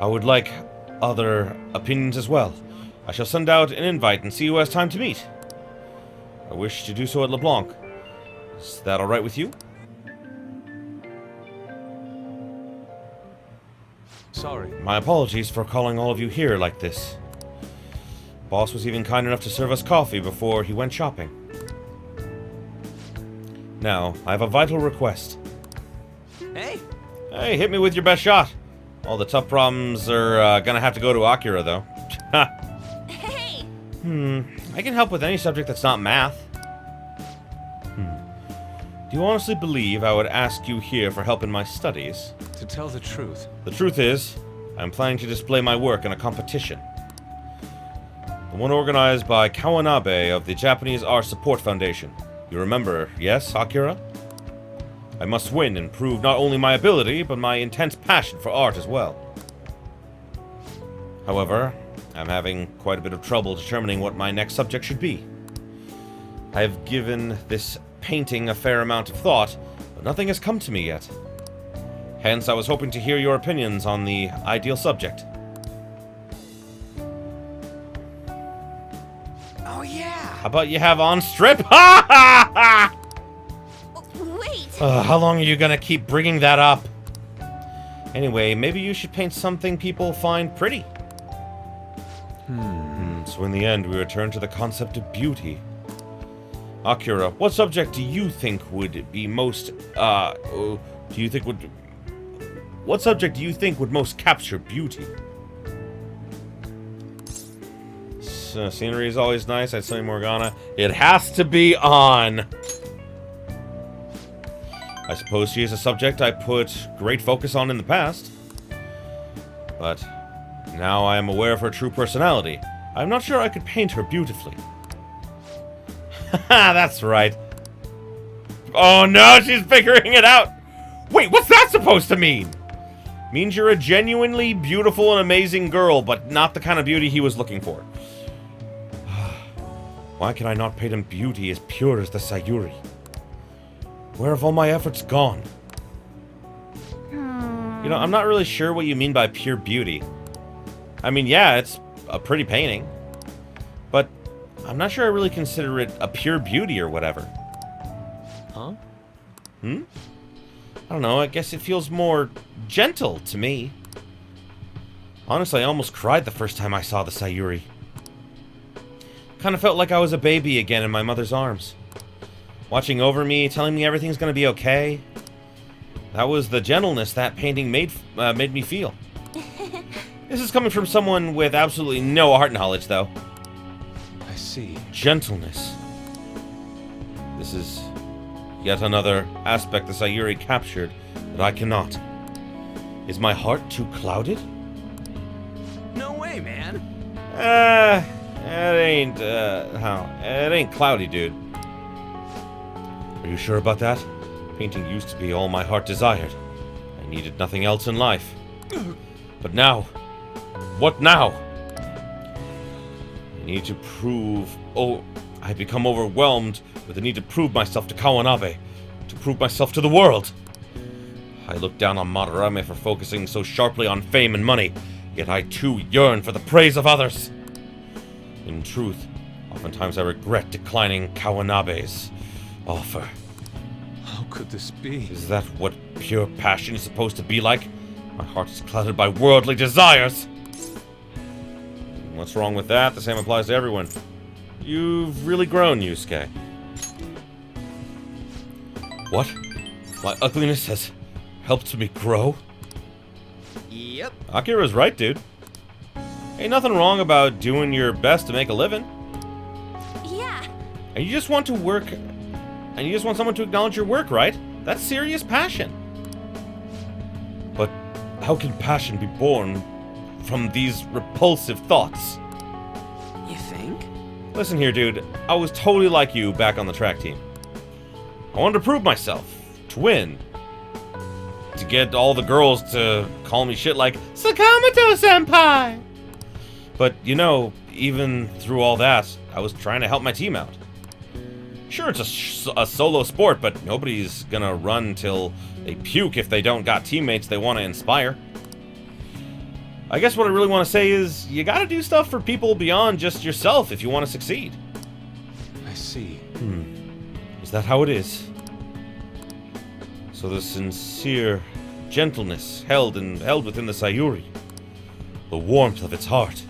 I would like other opinions as well. I shall send out an invite and see who has time to meet. I wish to do so at LeBlanc. Is that alright with you? Sorry. My apologies for calling all of you here like this. Boss was even kind enough to serve us coffee before he went shopping. Now, I have a vital request. Hey! Hey, hit me with your best shot. All the tough problems are gonna have to go to Akira, though. Hey! I can help with any subject that's not math. Do you honestly believe I would ask you here for help in my studies? To tell the truth. The truth is, I'm planning to display my work in a competition. The one organized by Kawanabe of the Japanese Art Support Foundation. You remember, yes, Akira? I must win and prove not only my ability, but my intense passion for art as well. However, I'm having quite a bit of trouble determining what my next subject should be. I have given this painting a fair amount of thought, but nothing has come to me yet. Hence, I was hoping to hear your opinions on the ideal subject. Oh yeah! How about you have on strip? Ha ha ha! Wait! How long are you gonna keep bringing that up? Anyway, maybe you should paint something people find pretty. So So in the end, we return to the concept of beauty. Akira, what subject do you think would be most, what subject do you think would most capture beauty? Scenery is always nice. I'd say Morgana. It has to be on. I suppose she is a subject I put great focus on in the past. But now I am aware of her true personality. I'm not sure I could paint her beautifully. Haha, that's right. Oh no, she's figuring it out! Wait, what's that supposed to mean? Means you're a genuinely beautiful and amazing girl, but not the kind of beauty he was looking for. Why can I not paint him beauty as pure as the Sayuri? Where have all my efforts gone? You know, I'm not really sure what you mean by pure beauty. I mean, yeah, it's a pretty painting. But I'm not sure I really consider it a pure beauty or whatever. Huh? I don't know, I guess it feels more gentle to me. Honestly, I almost cried the first time I saw the Sayuri. Kind of felt like I was a baby again in my mother's arms. Watching over me, telling me everything's gonna be okay. That was the gentleness that painting made me feel. This is coming from someone with absolutely no art knowledge, though. I see. Gentleness. This is yet another aspect the Sayuri captured that I cannot. Is my heart too clouded? No way, man. It ain't cloudy, dude. Are you sure about that? Painting used to be all my heart desired. I needed nothing else in life. But now, what now? I need to prove... Oh, I become overwhelmed with the need to prove myself to Kawanabe. To prove myself to the world. I look down on Madarame for focusing so sharply on fame and money, yet I too yearn for the praise of others. In truth, oftentimes I regret declining Kawanabe's offer. How could this be? Is that what pure passion is supposed to be like? My heart is clouded by worldly desires. What's wrong with that? The same applies to everyone. You've really grown, Yusuke. What? My ugliness has helped me grow? Yep. Akira's right, dude. Ain't nothing wrong about doing your best to make a living. Yeah. And you just want to work... And you just want someone to acknowledge your work, right? That's serious passion. But how can passion be born from these repulsive thoughts? You think? Listen here, dude. I was totally like you back on the track team. I wanted to prove myself. To win. To get all the girls to call me shit like, Sakamoto-senpai! But, you know, even through all that, I was trying to help my team out. Sure, it's a solo sport, but nobody's gonna run till they puke if they don't got teammates they want to inspire. I guess what I really want to say is, you gotta do stuff for people beyond just yourself if you want to succeed. I see. Is that how it is? So the sincere gentleness held within the Sayuri, the warmth of its heart,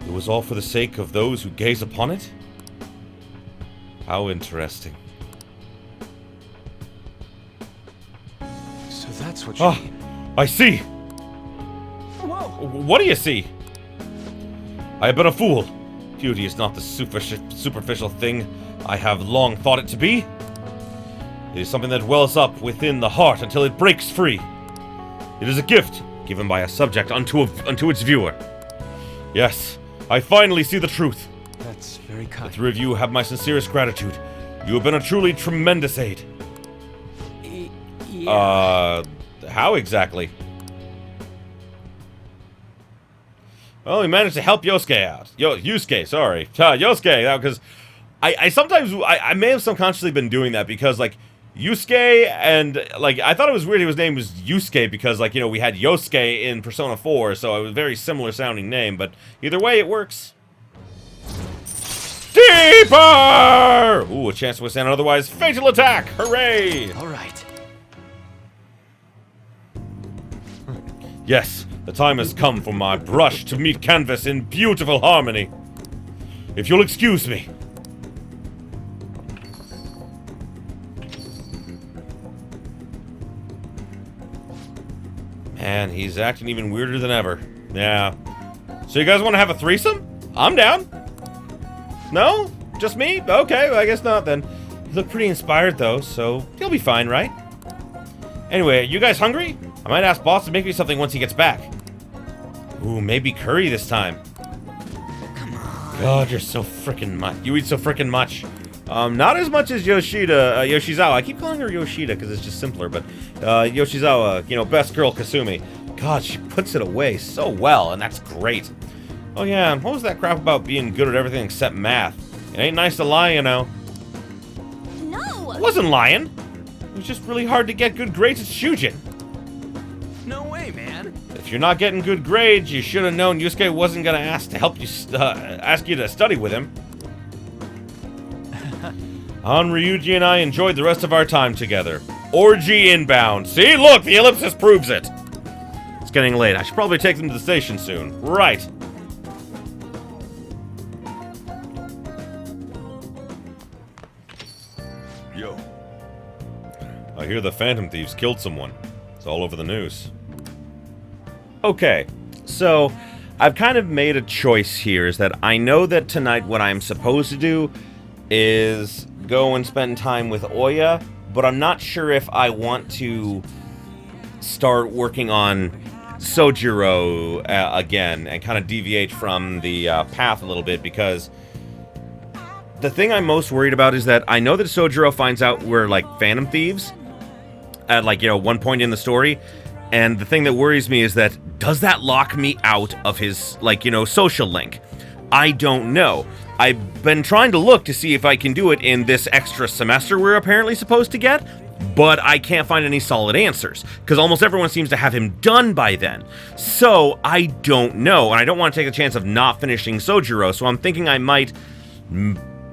it was all for the sake of those who gaze upon it? How interesting. So that's what you mean. I see! Whoa! What do you see? I have been a fool. Beauty is not the superficial thing I have long thought it to be. It is something that wells up within the heart until it breaks free. It is a gift given by a subject unto its viewer. Yes, I finally see the truth. That's very kind. The three of you have my sincerest gratitude. You have been a truly tremendous aid. Yeah. How exactly? Well, we managed to help Yosuke out. Yusuke, sorry. Yosuke, because I sometimes, I may have subconsciously been doing that because, like, Yusuke and, like, I thought it was weird his name was Yusuke because, like, you know, we had Yosuke in Persona 4, so it was a very similar sounding name, but either way, it works. Deeper! Ooh, a chance to withstand an otherwise fatal attack! Hooray! All right. Yes, the time has come for my brush to meet canvas in beautiful harmony. If you'll excuse me. Man, he's acting even weirder than ever. Yeah. So you guys want to have a threesome? I'm down. No? Just me? Okay, well, I guess not then. You look pretty inspired though, so he'll be fine, right? Anyway, you guys hungry? I might ask boss to make me something once he gets back. Ooh, maybe curry this time. Come on. God, you're so freaking much. You eat so freaking much. Not as much as Yoshizawa. I keep calling her Yoshida because it's just simpler, but Yoshizawa, you know, best girl Kasumi. God, she puts it away so well, and that's great. Oh yeah, what was that crap about being good at everything except math? It ain't nice to lie, you know. No! I wasn't lying. It was just really hard to get good grades at Shujin. No way, man. If you're not getting good grades, you should have known Yusuke wasn't gonna ask you to study with him. Han, Ryuji, and I enjoyed the rest of our time together. Orgy inbound. See, look, the ellipsis proves it. It's getting late. I should probably take them to the station soon. Right. Yo. I hear the Phantom Thieves killed someone. It's all over the news. Okay, so I've kind of made a choice here, is that I know that tonight what I'm supposed to do is go and spend time with Oya, but I'm not sure if I want to start working on Sojiro again and kind of deviate from the path a little bit, because the thing I'm most worried about is that I know that Sojiro finds out we're like Phantom Thieves at, like, you know, one point in the story, and the thing that worries me is that, does that lock me out of his, like, you know, social link? I don't know. I've been trying to look to see if I can do it in this extra semester we're apparently supposed to get, but I can't find any solid answers, because almost everyone seems to have him done by then. So, I don't know, and I don't want to take the chance of not finishing Sojiro, so I'm thinking I might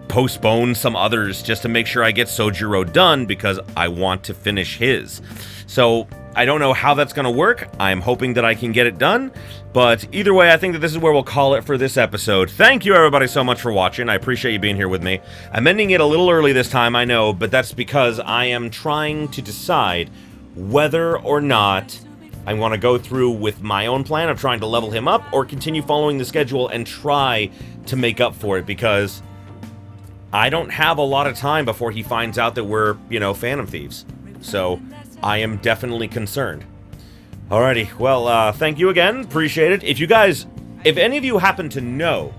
postpone some others just to make sure I get Sojiro done, because I want to finish his. So, I don't know how that's going to work. I'm hoping that I can get it done. But either way, I think that this is where we'll call it for this episode. Thank you, everybody, so much for watching. I appreciate you being here with me. I'm ending it a little early this time, I know, but that's because I am trying to decide whether or not I want to go through with my own plan of trying to level him up, or continue following the schedule and try to make up for it, because I don't have a lot of time before he finds out that we're, you know, Phantom Thieves. So I am definitely concerned. Alrighty, well, thank you again. Appreciate it. If any of you happen to know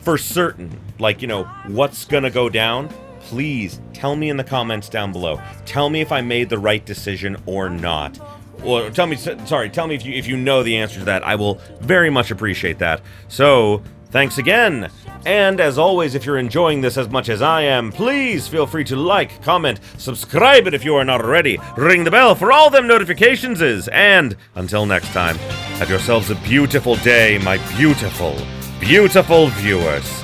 for certain, like, you know, what's gonna go down, please tell me in the comments down below. Tell me if I made the right decision or not. Or tell me if you know the answer to that. I will very much appreciate that. So, thanks again. And as always, if you're enjoying this as much as I am, please feel free to like, comment, subscribe it if you are not already, ring the bell for all them notifications and until next time, have yourselves a beautiful day, my beautiful, beautiful viewers.